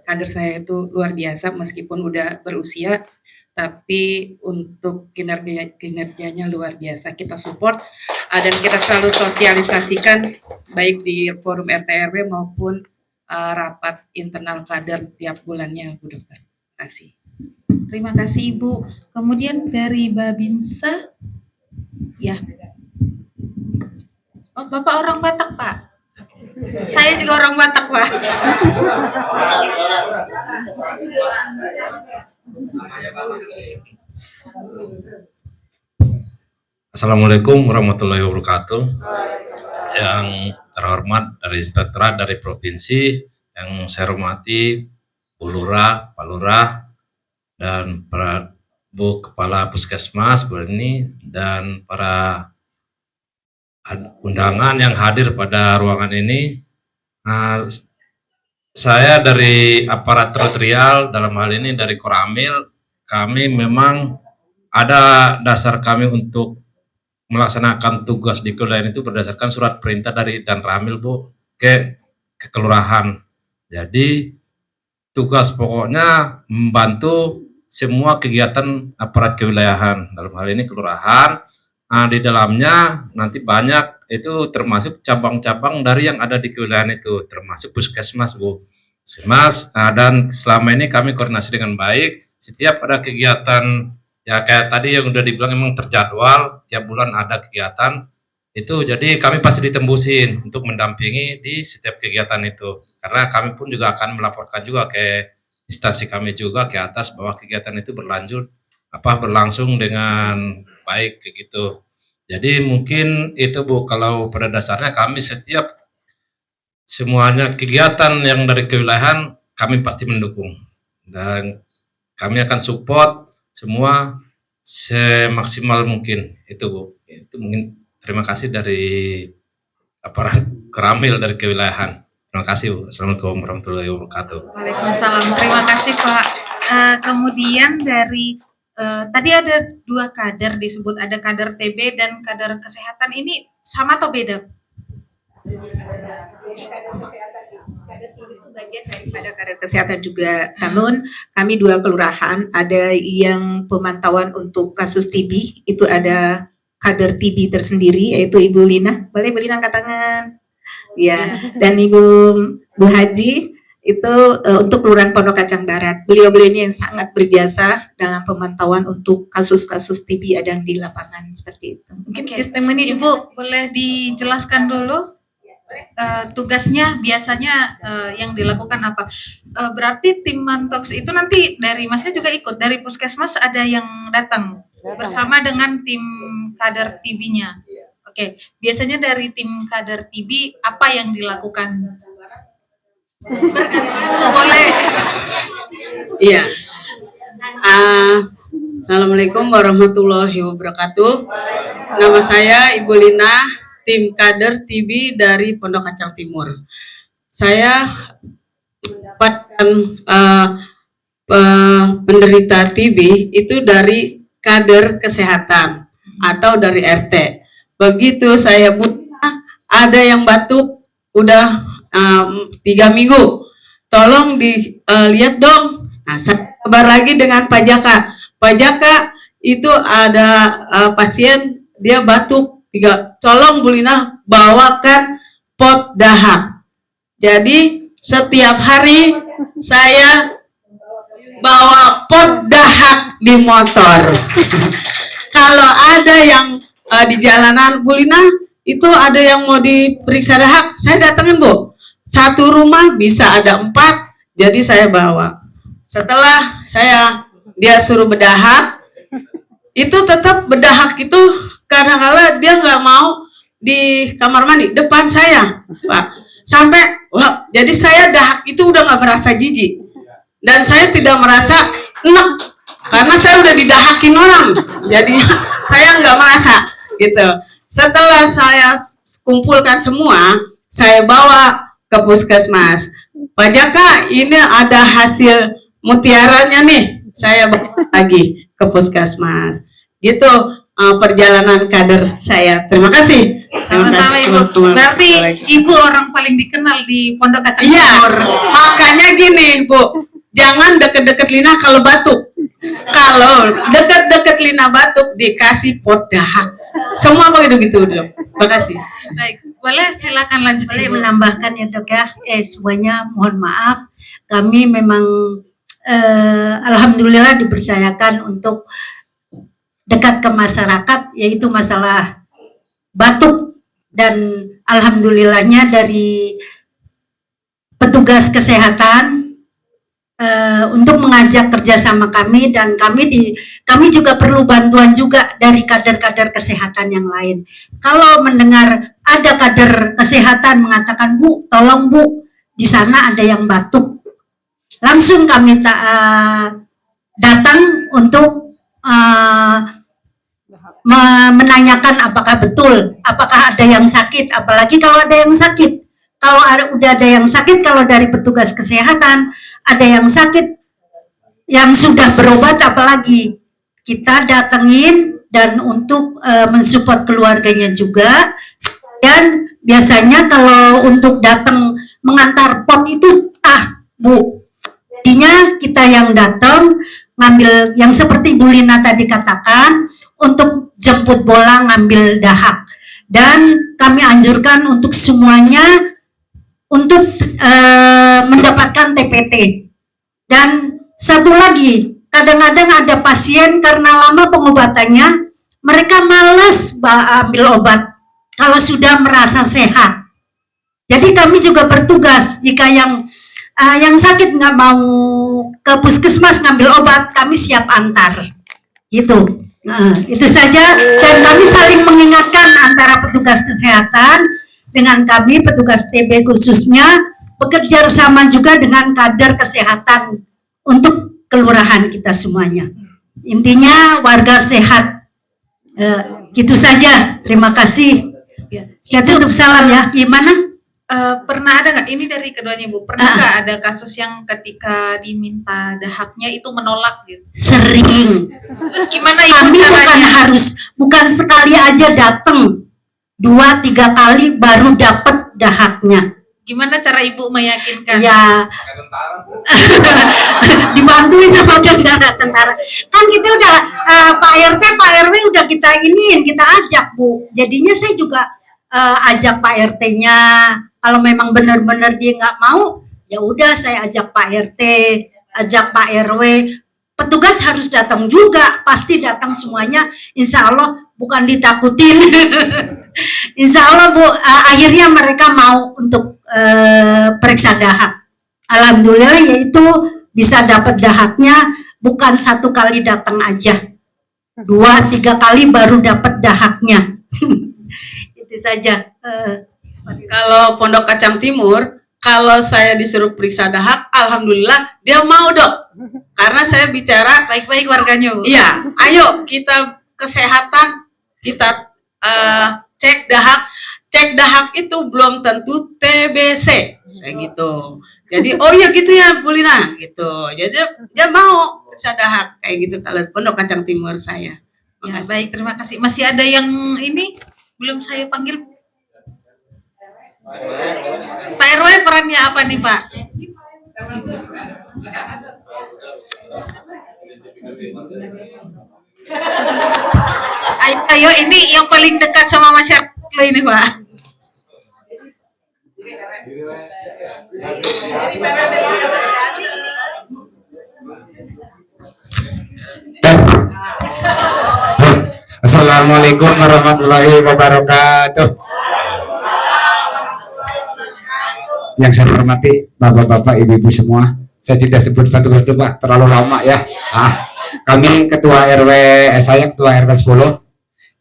S12: kader saya itu luar biasa meskipun udah berusia, tapi untuk kinerjanya luar biasa. Kita support dan kita selalu sosialisasikan baik di forum RT RW maupun rapat internal kader tiap bulannya, Bu Dokter. Terima kasih.
S9: Terima kasih Ibu. Kemudian dari Babinsa, ya. Oh, Bapak orang Batak, Pak.
S10: Saya juga orang Batak, Pak.
S13: Assalamualaikum warahmatullahi wabarakatuh. Yang terhormat dari Inspektorat dari Provinsi, yang saya hormati Bu Lurah, Pak Lurah, dan para Bu Kepala Puskesmas, Bu Rini, dan para undangan yang hadir pada ruangan ini. Saya dari aparat teritorial, dalam hal ini dari Koramil, kami memang ada dasar kami untuk melaksanakan tugas di kelurahan itu berdasarkan surat perintah dari Dan Ramil, Bu, ke kelurahan. Jadi tugas pokoknya membantu semua kegiatan aparat kewilayahan, dalam hal ini kelurahan. Nah, di dalamnya nanti banyak itu termasuk cabang-cabang dari yang ada di kewilayahan itu, termasuk puskesmas, Bu. Puskesmas, dan selama ini kami koordinasi dengan baik. Setiap ada kegiatan, ya kayak tadi yang udah dibilang memang terjadwal, tiap bulan ada kegiatan, itu jadi kami pasti ditembusin untuk mendampingi di setiap kegiatan itu. Karena kami pun juga akan melaporkan juga ke instansi kami juga ke atas bahwa kegiatan itu berlangsung dengan baik gitu. Jadi mungkin itu Bu, kalau pada dasarnya kami setiap semuanya kegiatan yang dari kewilayahan kami pasti mendukung dan kami akan support semua semaksimal mungkin itu Bu. Itu mungkin terima kasih dari aparat Koramil dari kewilayahan. Terima kasih Bu. Assalamualaikum warahmatullahi wabarakatuh.
S9: Waalaikumsalam. Terima kasih Pak. Kemudian dari tadi ada 2 kader disebut, ada kader TB dan kader kesehatan. Ini sama atau beda?
S2: Bagian daripada kader kesehatan juga. Namun kami 2 kelurahan, ada yang pemantauan untuk kasus TB, itu ada kader TB tersendiri yaitu Ibu Lina. Boleh Bu Lina angkat tangan? Ya, dan Ibu Bu Haji itu untuk Kelurahan Pondok Kacang Barat. Beliau-beliau ini yang sangat berjasa dalam pemantauan untuk kasus-kasus TB ada di lapangan seperti itu. Mungkin testimoni
S9: Ibu boleh dijelaskan dulu tugasnya biasanya yang dilakukan apa? Berarti tim Mantox itu nanti dari Masnya juga ikut, dari Puskesmas ada yang datang bersama dengan tim kader TB-nya. Oke, biasanya dari tim kader TB apa yang dilakukan? Boleh.
S14: Iya. Assalamualaikum warahmatullahi wabarakatuh. Nama saya Ibu Lina, tim kader TB dari Pondok Kacang Timur. Saya mendapatkan penderita TB itu dari kader kesehatan atau dari RT. Begitu saya butuh, ada yang batuk udah 3 minggu, tolong dilihat dong. Nah, saya kabar lagi dengan Pak Jaka. Pak Jaka itu ada pasien dia batuk 3, tolong Bu Lina bawakan pot dahak. Jadi setiap hari saya bawa pot dahak di motor. Kalau ada yang di jalanan, Bu Lina itu ada yang mau diperiksa dahak, saya datangin Bu. Satu rumah bisa ada 4, jadi saya bawa. Setelah dia suruh berdahak, itu tetap berdahak itu kadang-kala dia nggak mau di kamar mandi depan saya, Pak. Sampai, wah, jadi saya dahak itu udah nggak merasa jijik. Dan saya tidak merasa enak, karena saya udah didahakin orang. Jadinya saya nggak merasa, gitu. Setelah saya kumpulkan semua, saya bawa ke puskesmas. Pak Jaka, ini ada hasil mutiaranya nih, saya bawa lagi ke puskesmas. Gitu. perjalanan kader saya. Terima kasih.
S9: Sama-sama Ibu. Berarti Ibu orang paling dikenal di Pondok Kacang Timur.
S14: Makanya gini Bu, jangan deket-deket Lina kalau batuk. Kalau deket-deket Lina batuk dikasih pot dahak. Semua begitu dong. Makasih.
S9: Baik, boleh silakan lanjut
S15: Boleh
S9: Ibu.
S15: menambahkan ya dok ya, semuanya mohon maaf, kami memang alhamdulillah dipercayakan untuk dekat ke masyarakat, yaitu masalah batuk, dan alhamdulillahnya dari petugas kesehatan untuk mengajak kerjasama kami, dan kami juga perlu bantuan juga dari kader-kader kesehatan yang lain. Kalau mendengar ada kader kesehatan mengatakan, Bu, tolong Bu, di sana ada yang batuk, langsung kami datang untuk menanyakan apakah betul, apakah ada yang sakit, apalagi kalau ada yang sakit. Kalau udah ada yang sakit, kalau dari petugas kesehatan ada yang sakit, yang sudah berobat, apalagi kita datengin dan untuk mensupport keluarganya juga. Dan biasanya kalau untuk datang mengantar pot itu Bu, jadinya kita yang datang ngambil yang seperti Bu Lina tadi katakan, untuk jemput bola ngambil dahak. Dan kami anjurkan untuk semuanya untuk mendapatkan TPT. Dan satu lagi, kadang-kadang ada pasien karena lama pengobatannya, mereka malas ambil obat kalau sudah merasa sehat. Jadi kami juga bertugas, jika yang sakit nggak mau ke puskesmas ngambil obat, kami siap antar. Gitu. Nah, itu saja, dan kami saling mengingatkan antara petugas kesehatan dengan kami, petugas TB khususnya, bekerja sama juga dengan kader kesehatan untuk kelurahan kita semuanya. Intinya warga sehat. Gitu saja, terima kasih. Saya tutup salam ya. Gimana?
S9: Pernah ada nggak, ini dari keduanya Bu, pernah nggak ada kasus yang ketika diminta dahaknya itu menolak gitu?
S15: Sering.
S9: Terus gimana Ibu
S15: Kami
S9: caranya?
S15: bukan sekali aja datang, 2-3 kali baru dapat dahaknya.
S9: Gimana cara Ibu meyakinkan?
S15: Ya, dibantuin sama tentara. Kan kita udah Pak RT, Pak RW udah kita ajak Bu. Jadinya saya juga ajak Pak RT-nya. Kalau memang benar-benar dia nggak mau, ya udah saya ajak Pak RT, ajak Pak RW. Petugas harus datang juga, pasti datang semuanya. Insya Allah bukan ditakutin. Insya Allah Bu, akhirnya mereka mau untuk periksa dahak. Alhamdulillah, yaitu bisa dapat dahaknya, bukan 1 kali datang aja, 2-3 kali baru dapat dahaknya. Itu saja.
S14: Kalau Pondok Kacang Timur, kalau saya disuruh periksa dahak, alhamdulillah dia mau Dok. Karena saya bicara
S9: baik-baik warganya Bu.
S14: Iya, ayo kita kesehatan, kita cek dahak. Cek dahak itu belum tentu TBC, saya gitu. Jadi oh iya gitu ya Bu Lina, gitu. Jadi dia mau periksa dahak kayak gitu kalau Pondok Kacang Timur saya.
S9: Ya, baik, terima kasih. Masih ada yang ini belum saya panggil. Pak RW perannya apa nih Pak? Ayo, ini yang paling dekat sama masyarakat ini Pak.
S16: Assalamualaikum warahmatullahi wabarakatuh. Yang saya hormati bapak-bapak, ibu-ibu semua, saya tidak sebut satu-satu Pak, terlalu lama ya. Kami ketua RW, saya ketua RW 10,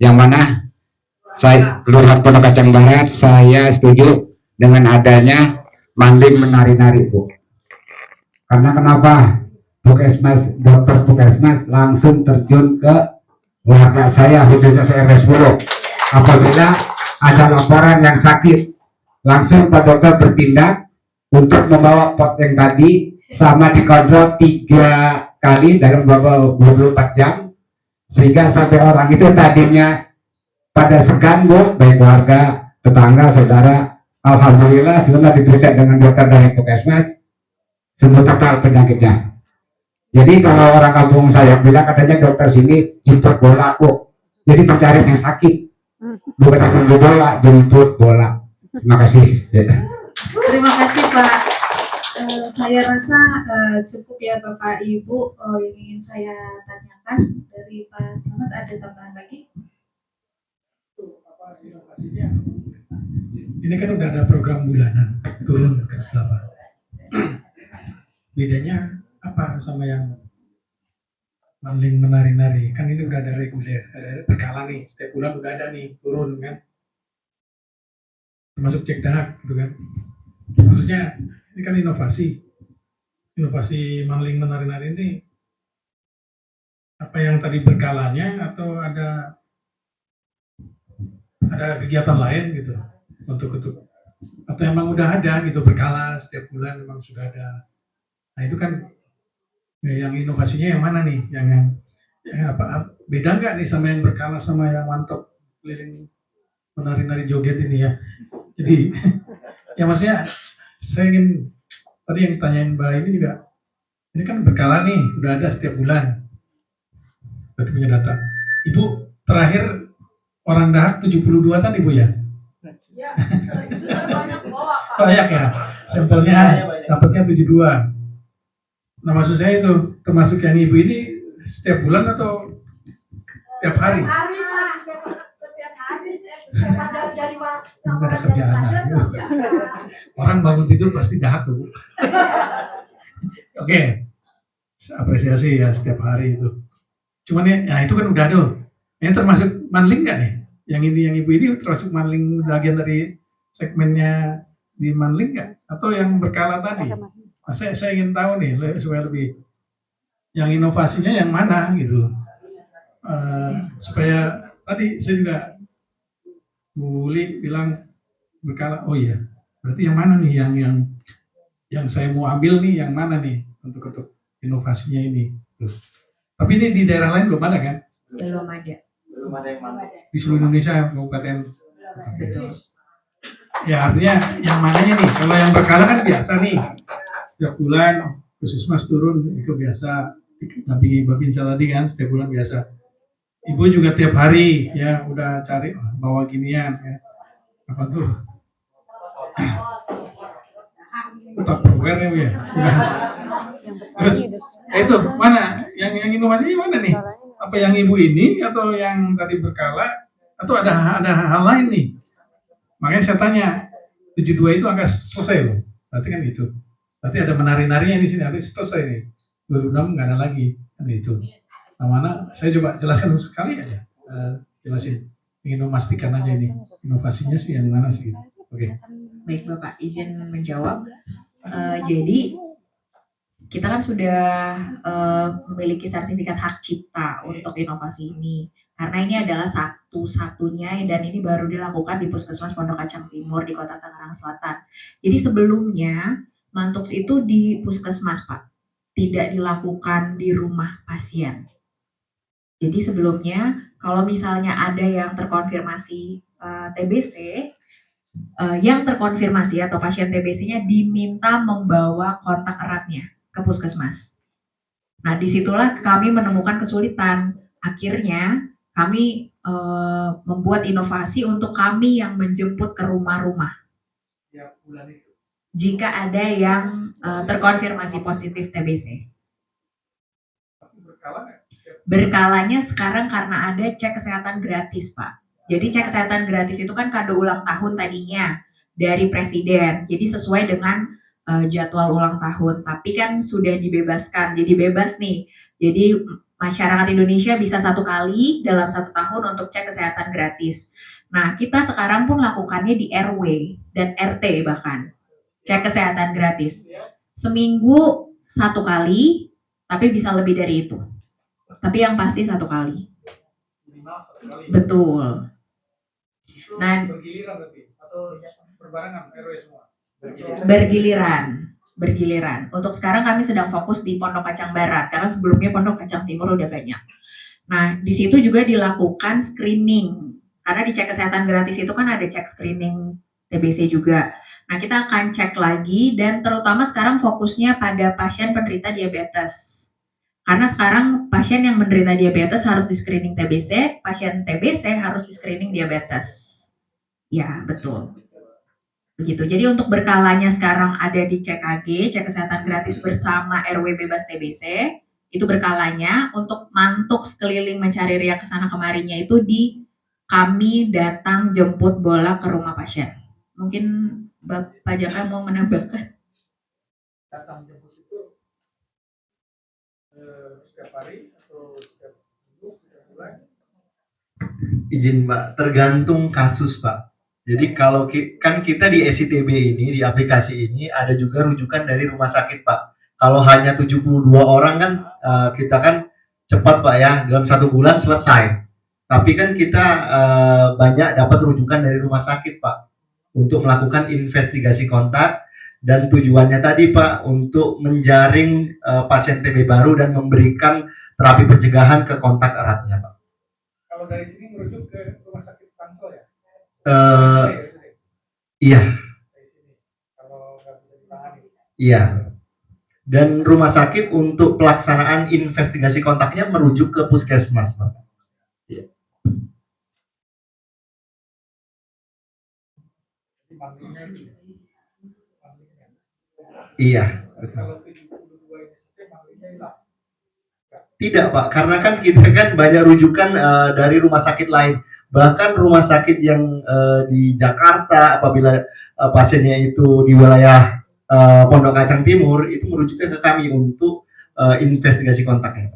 S16: yang mana saya Kelurahan Pondok Kacang Barat, saya setuju dengan adanya manding menari-nari Bu. Karena kenapa? Puskesmas, dokter puskesmas langsung terjun ke warga saya, khususnya saya RW 10. Apabila ada laporan yang sakit, langsung Pak Dokter bertindak untuk membawa pot yang tadi, sama dikontrol 3 kali dalam 24 jam Sehingga sampai orang itu tadinya pada segan Bu, baik warga, tetangga, saudara, alhamdulillah setelah diperiksa dengan dokter dari Puskesmas sembuh total penyakitnya. Jadi kalau orang kampung saya bilang katanya dokter sini jemput bola Bu, jadi pencari yang sakit, bukan jemput bola, jemput bola. Terima kasih.
S9: Terima kasih Pak. Saya rasa cukup ya Bapak Ibu yang ingin saya tanyakan dari Pak Slamet. Ada tambahan lagi?
S4: Ini kan udah ada program bulanan turun ke 8. Bedanya apa sama yang Manling menari-nari? Kan ini udah ada reguler, ada berkala nih, setiap bulan udah ada nih turun kan, termasuk cek dahak gitu kan. Maksudnya ini kan inovasi Manling menari-nari ini apa yang tadi berkalanya atau ada kegiatan lain gitu untuk atau emang udah ada gitu berkala setiap bulan memang sudah ada. Nah itu kan yang inovasinya yang mana nih? Yang apa beda nggak nih sama yang berkala sama yang mantap keliling menari-nari joget ini ya? Jadi ya maksudnya saya ingin tadi yang ditanyain Mbak ini juga, ini kan berkala nih udah ada setiap bulan, berarti punya data. Ibu terakhir orang dahak 72 tadi Bu ya? Banyak ya, sampelnya dapatnya 72. Nah maksud saya itu termasuk yang ibu ini setiap bulan atau tiap hari?
S15: Setiap hari dari
S4: Nggak ada kerjaan lah. Orang bangun tidur pasti dahak tuh. Oke, apresiasi ya setiap hari itu. Cuman ya itu kan udah tuh. Ini termasuk Manling nggak nih? Yang ini yang ibu ini termasuk Manling bagian dari segmennya di Manling nggak? Atau yang berkala tadi? Nah, saya ingin tahu nih supaya lebih yang inovasinya yang mana gitu. Supaya tadi saya juga Bu Uli bilang berkala, oh iya berarti yang mana nih yang saya mau ambil nih yang mana nih untuk inovasinya ini. Tapi ini di daerah lain belum ada kan?
S12: Belum ada.
S4: Belum ada yang mana? Di seluruh Indonesia kabupaten.
S12: Betul.
S4: Ya artinya yang mananya nih? Kalau yang berkala kan biasa nih. Setiap bulan Puskesmas turun itu biasa, dampingi Babinsa tadi kan setiap bulan biasa. Ibu juga tiap hari ya udah cari bawa ginian ya. Apa tuh? Tetap aware ya Bu ya. Terus itu mana yang inovasinya mana nih? Apa yang ibu ini atau yang tadi berkala atau ada hal lain nih? Makanya saya tanya 72 itu angka selesai loh. Berarti kan gitu. Berarti ada menari-narinya di sini, nanti selesai nih. 2006 nggak ada lagi, kan itu. Nah mana, saya coba jelaskan sekali aja. Jelasin, ingin memastikan aja ini. Inovasinya sih yang mana sih? Oke.
S7: Baik Bapak, izin menjawab. Jadi, kita kan sudah memiliki sertifikat hak cipta untuk inovasi ini. Karena ini adalah satu-satunya dan ini baru dilakukan di Puskesmas Pondok Kacang Timur di Kota Tangerang Selatan. Jadi sebelumnya Mantuks itu di Puskesmas Pak, tidak dilakukan di rumah pasien. Jadi sebelumnya kalau misalnya ada yang terkonfirmasi TBC, yang terkonfirmasi atau pasien TBC-nya diminta membawa kontak eratnya ke Puskesmas. Nah disitulah kami menemukan kesulitan. Akhirnya kami membuat inovasi untuk kami yang menjemput ke rumah-rumah.
S4: Tiap bulan itu.
S7: Jika ada yang terkonfirmasi positif TBC. Berkalanya sekarang karena ada cek kesehatan gratis, Pak. Jadi cek kesehatan gratis itu kan kado ulang tahun tadinya dari Presiden. Jadi sesuai dengan jadwal ulang tahun. Tapi kan sudah dibebaskan, jadi bebas nih. Jadi masyarakat Indonesia bisa 1 kali dalam 1 tahun untuk cek kesehatan gratis. Nah, kita sekarang pun lakukannya di RW dan RT bahkan. Cek kesehatan gratis. Seminggu 1 kali, tapi bisa lebih dari itu. Tapi yang pasti 1 kali. Betul. Nah,
S4: bergiliran berarti atau berbarengan RW semua?
S7: Bergiliran. Untuk sekarang kami sedang fokus di Pondok Kacang Barat karena sebelumnya Pondok Kacang Timur udah banyak. Nah, di situ juga dilakukan screening. Karena di cek kesehatan gratis itu kan ada cek screening TBC juga. Nah, kita akan cek lagi dan terutama sekarang fokusnya pada pasien penderita diabetes. Karena sekarang pasien yang menderita diabetes harus di screening TBC, pasien TBC harus di screening diabetes. Ya, betul. Begitu. Jadi untuk berkalanya sekarang ada di CKG, cek kesehatan gratis bersama RW bebas TBC, itu berkalanya. Untuk mantuk sekeliling mencari riak kesana kemarinya itu di kami datang jemput bola ke rumah pasien. Mungkin Bapak Jaka mau menambahkan?
S4: Datang jemput itu setiap hari atau setiap minggu, setiap bulan?
S5: Izin Mbak, tergantung kasus Pak. Jadi kalau kan kita di SITB ini, di aplikasi ini ada juga rujukan dari rumah sakit Pak. Kalau hanya 72 orang kan kita kan cepat Pak ya, dalam 1 bulan selesai. Tapi kan kita banyak dapat rujukan dari rumah sakit Pak untuk melakukan investigasi kontak dan tujuannya tadi Pak untuk menjaring pasien TB baru dan memberikan terapi pencegahan ke kontak eratnya Pak.
S4: Kalau dari sini merujuk ke rumah sakit Tangsel ya?
S5: Iya.
S4: Kalau nggak bisa ditangani.
S5: Iya. Dan rumah sakit untuk pelaksanaan investigasi kontaknya merujuk ke puskesmas Pak. Iya. Iya. Tidak Pak, karena kan kita kan banyak rujukan dari rumah sakit lain. Bahkan rumah sakit yang di Jakarta apabila pasiennya itu di wilayah Pondok Kacang Timur itu merujuknya ke kami untuk investigasi kontaknya.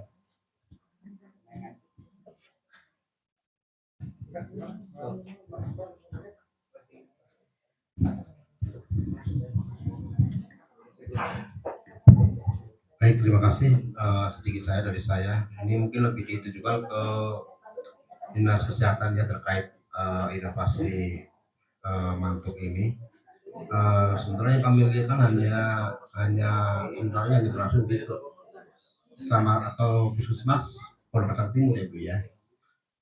S17: Baik, terima kasih. Sedikit dari saya. Ini mungkin lebih ditujukan ke Dinas Kesehatan ya terkait inovasi mantuk ini. Sebenarnya kami lihat kan hanya sebenarnya berlangsung di sama atau puskesmas Pondok Kacang Timur ya Bu ya.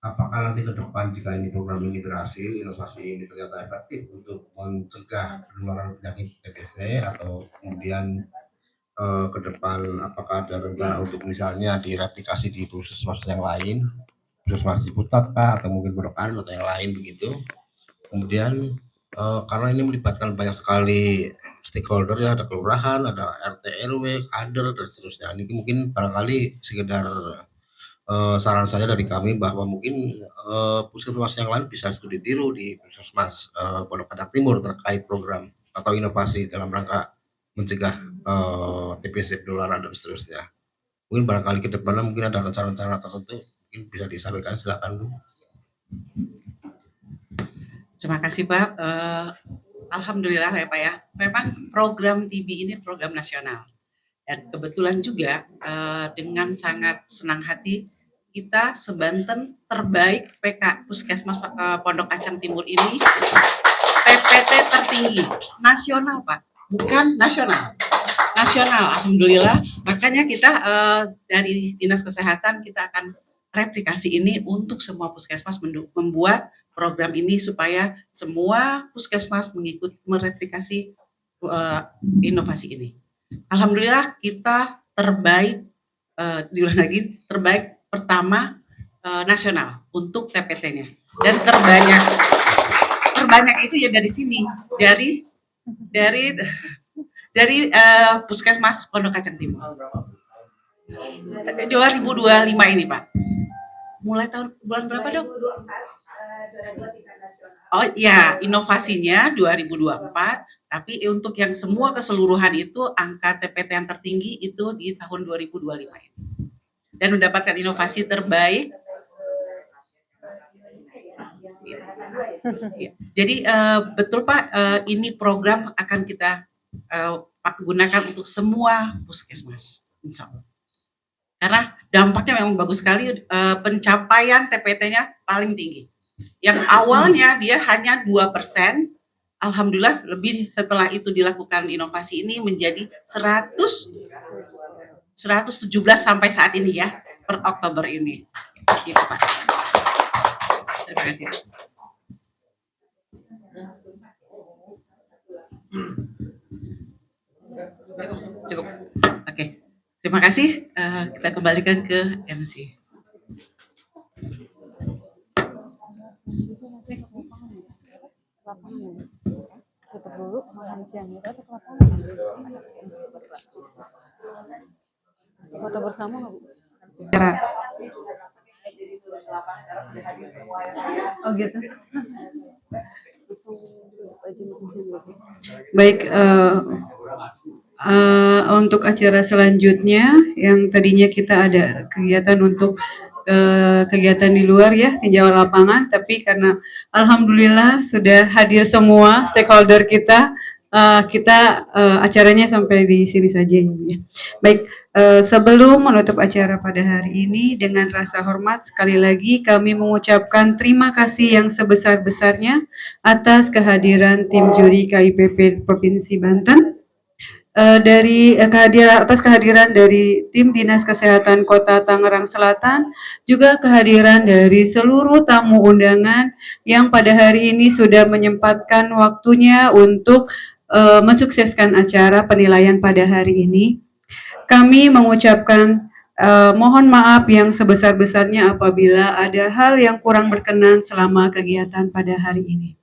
S17: Apakah nanti ke depan jika ini program ini berhasil, inovasi ini ternyata efektif untuk mencegah penularan penyakit TBC atau kemudian ke depan apakah ada rencana untuk misalnya direplikasi di puskesmas yang lain, puskesmas di Putat atau mungkin Pondok Aren atau yang lain begitu. Kemudian karena ini melibatkan banyak sekali stakeholder ya, ada kelurahan, ada RT RW, kader dan seterusnya. Ini mungkin barangkali sekedar saran saya dari kami bahwa mungkin puskesmas yang lain bisa studi tiru di puskesmas Pondok Kacang Timur terkait program atau inovasi dalam rangka mencegah TBC penularan dan seterusnya. Mungkin barangkali ke depannya mungkin ada rencana-rencana tertentu mungkin bisa disampaikan, silakan Bu.
S3: Terima kasih Pak. Alhamdulillah ya Pak ya. Memang program TB ini program nasional. Dan kebetulan juga dengan sangat senang hati kita sebanten terbaik PK Puskesmas Pondok Kacang Timur ini TPT tertinggi nasional Pak, bukan nasional. Nasional, alhamdulillah. Makanya kita dari Dinas Kesehatan kita akan replikasi ini untuk semua puskesmas, membuat program ini supaya semua puskesmas mereplikasi inovasi ini. Alhamdulillah kita terbaik, diulang lagi, terbaik pertama nasional untuk TPT-nya. Dan terbanyak itu ya dari sini, dari Puskesmas Pondok Kacang Timur. 2025 ini Pak. Mulai tahun bulan berapa dong? Oh ya, inovasinya 2024, tapi untuk yang semua keseluruhan itu angka TPT yang tertinggi itu di tahun 2025 ini. Dan mendapatkan inovasi terbaik. Ya. Jadi betul Pak, ini program akan kita gunakan untuk semua puskesmas, insya Allah. Karena dampaknya memang bagus sekali, pencapaian TPT-nya paling tinggi. Yang awalnya dia hanya 2%, alhamdulillah lebih setelah itu dilakukan inovasi ini menjadi 117 sampai saat ini ya, per Oktober ini.
S14: Gitu Pak.
S12: Terima kasih.
S14: Cukup. Oke. Terima kasih. Kita kembalikan ke MC.
S1: Tutup dulu, makan siang itu atau ke lapangan? Foto bersama nggak Bu? Oh gitu. Baik, untuk acara selanjutnya yang tadinya kita ada kegiatan untuk kegiatan di luar ya, tinjauan lapangan, tapi karena alhamdulillah sudah hadir semua stakeholder kita, acaranya sampai di sini saja ya. Baik, sebelum menutup acara pada hari ini dengan rasa hormat sekali lagi kami mengucapkan terima kasih yang sebesar-besarnya atas kehadiran tim juri KIPP Provinsi Banten. Atas kehadiran dari tim Dinas Kesehatan Kota Tangerang Selatan, juga kehadiran dari seluruh tamu undangan yang pada hari ini sudah menyempatkan waktunya untuk mensukseskan acara penilaian pada hari ini. Kami mengucapkan mohon maaf yang sebesar-besarnya apabila ada hal yang kurang berkenan selama kegiatan pada hari ini.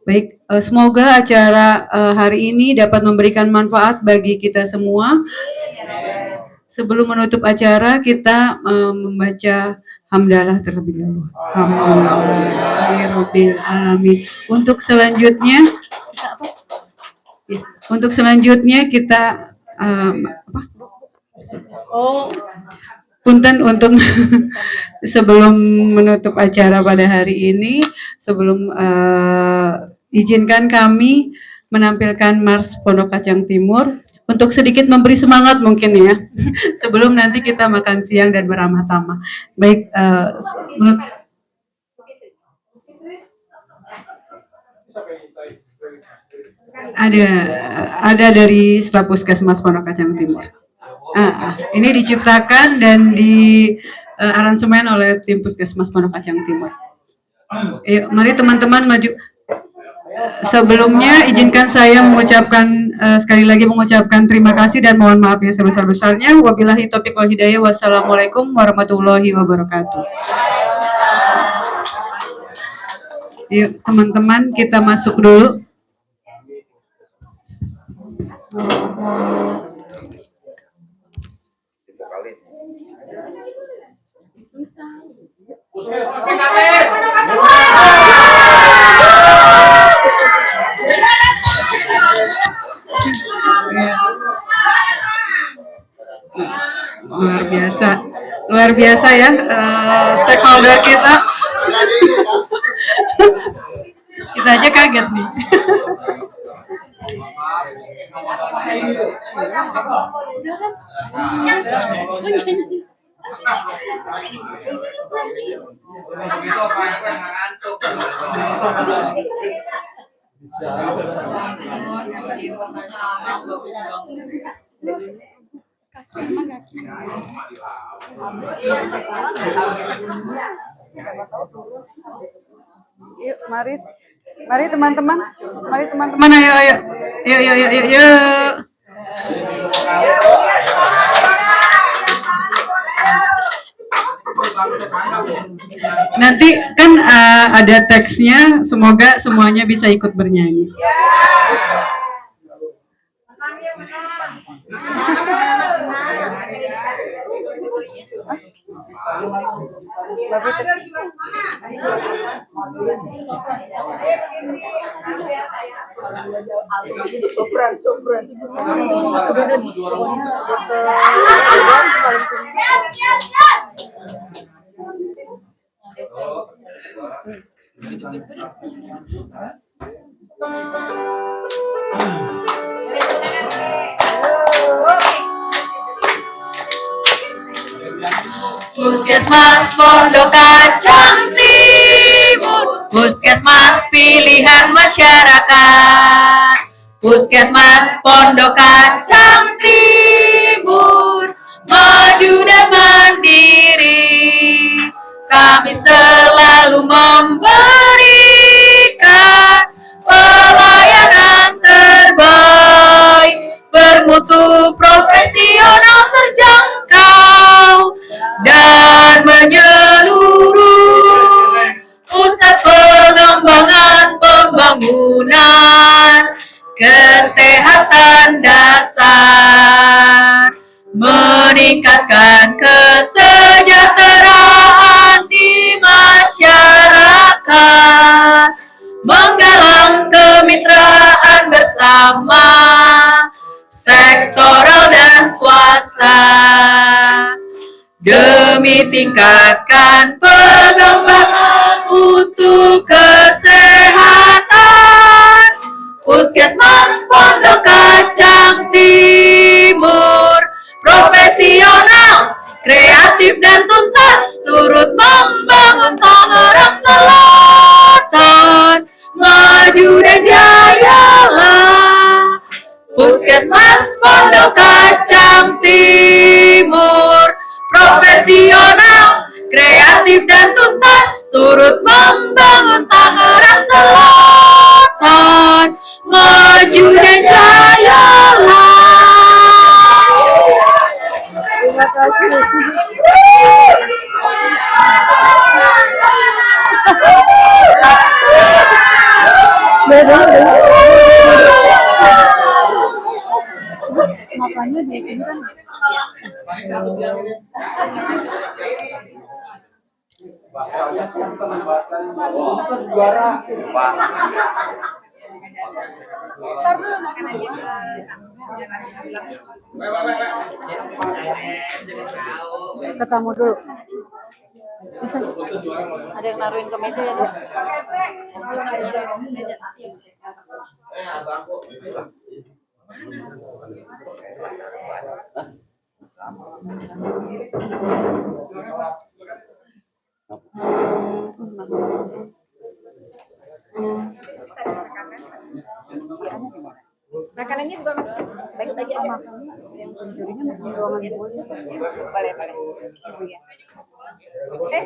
S1: Baik, semoga acara hari ini dapat memberikan manfaat bagi kita semua. Sebelum menutup acara, kita membaca hamdalah terlebih dahulu. Alhamdulillahirabbil alamin. Untuk selanjutnya, kita punten untuk sebelum menutup acara pada hari ini, sebelum izinkan kami menampilkan Mars Pondok Kacang Timur untuk sedikit memberi semangat mungkin ya, sebelum nanti kita makan siang dan beramah tamah. Baik, ada dari staf Puskesmas Pondok Kacang Timur. Ini diciptakan dan di aransemen oleh tim Puskesmas Pondok Kacang Timur. Yuk, mari teman-teman maju. Sebelumnya izinkan saya mengucapkan sekali lagi mengucapkan terima kasih dan mohon maaf yang sebesar-besarnya. Wabillahi taufiq wal hidayah. Wassalamualaikum warahmatullahi wabarakatuh. Yuk teman-teman, kita masuk dulu. Luar biasa ya stakeholder kita. Kita aja kaget nih. Yuk, mari teman-teman, ayo. Nanti kan ada teksnya, semoga semuanya bisa ikut bernyanyi.
S9: Puskesmas Pondok Kacang Timur, Puskesmas pilihan masyarakat. Puskesmas Pondok Kacang Timur, maju dan mandiri. kami selalu memberikan pelayanan terbaik, bermutu, profesional, terjangkau, dan menyeluruh. Pusat pengembangan pembangunan kesehatan dasar, meningkatkan kesejahteraan di masyarakat, menggalang kemitraan bersama sektoral dan swasta, demi tingkatkan pengembangan untuk kesehatan. Puskesmas Pondok Kacang Timur profesional, kreatif dan tuntas, turut membangun Tangerang Selatan maju dan jayalah. Puskesmas Pondok Kacang Timur profesional, kreatif dan tuntas, turut membangun Tangerang Selatan maju dan jayalah.
S1: Terima kasih. Makanya di sini kan ketemu dulu. Bisa. Ada yang naruhin ke meja ya, Dek?
S2: Makanannya juga masih bagi-bagi aja.
S1: Yang pencurinya masih ruangan boleh.
S2: Boleh.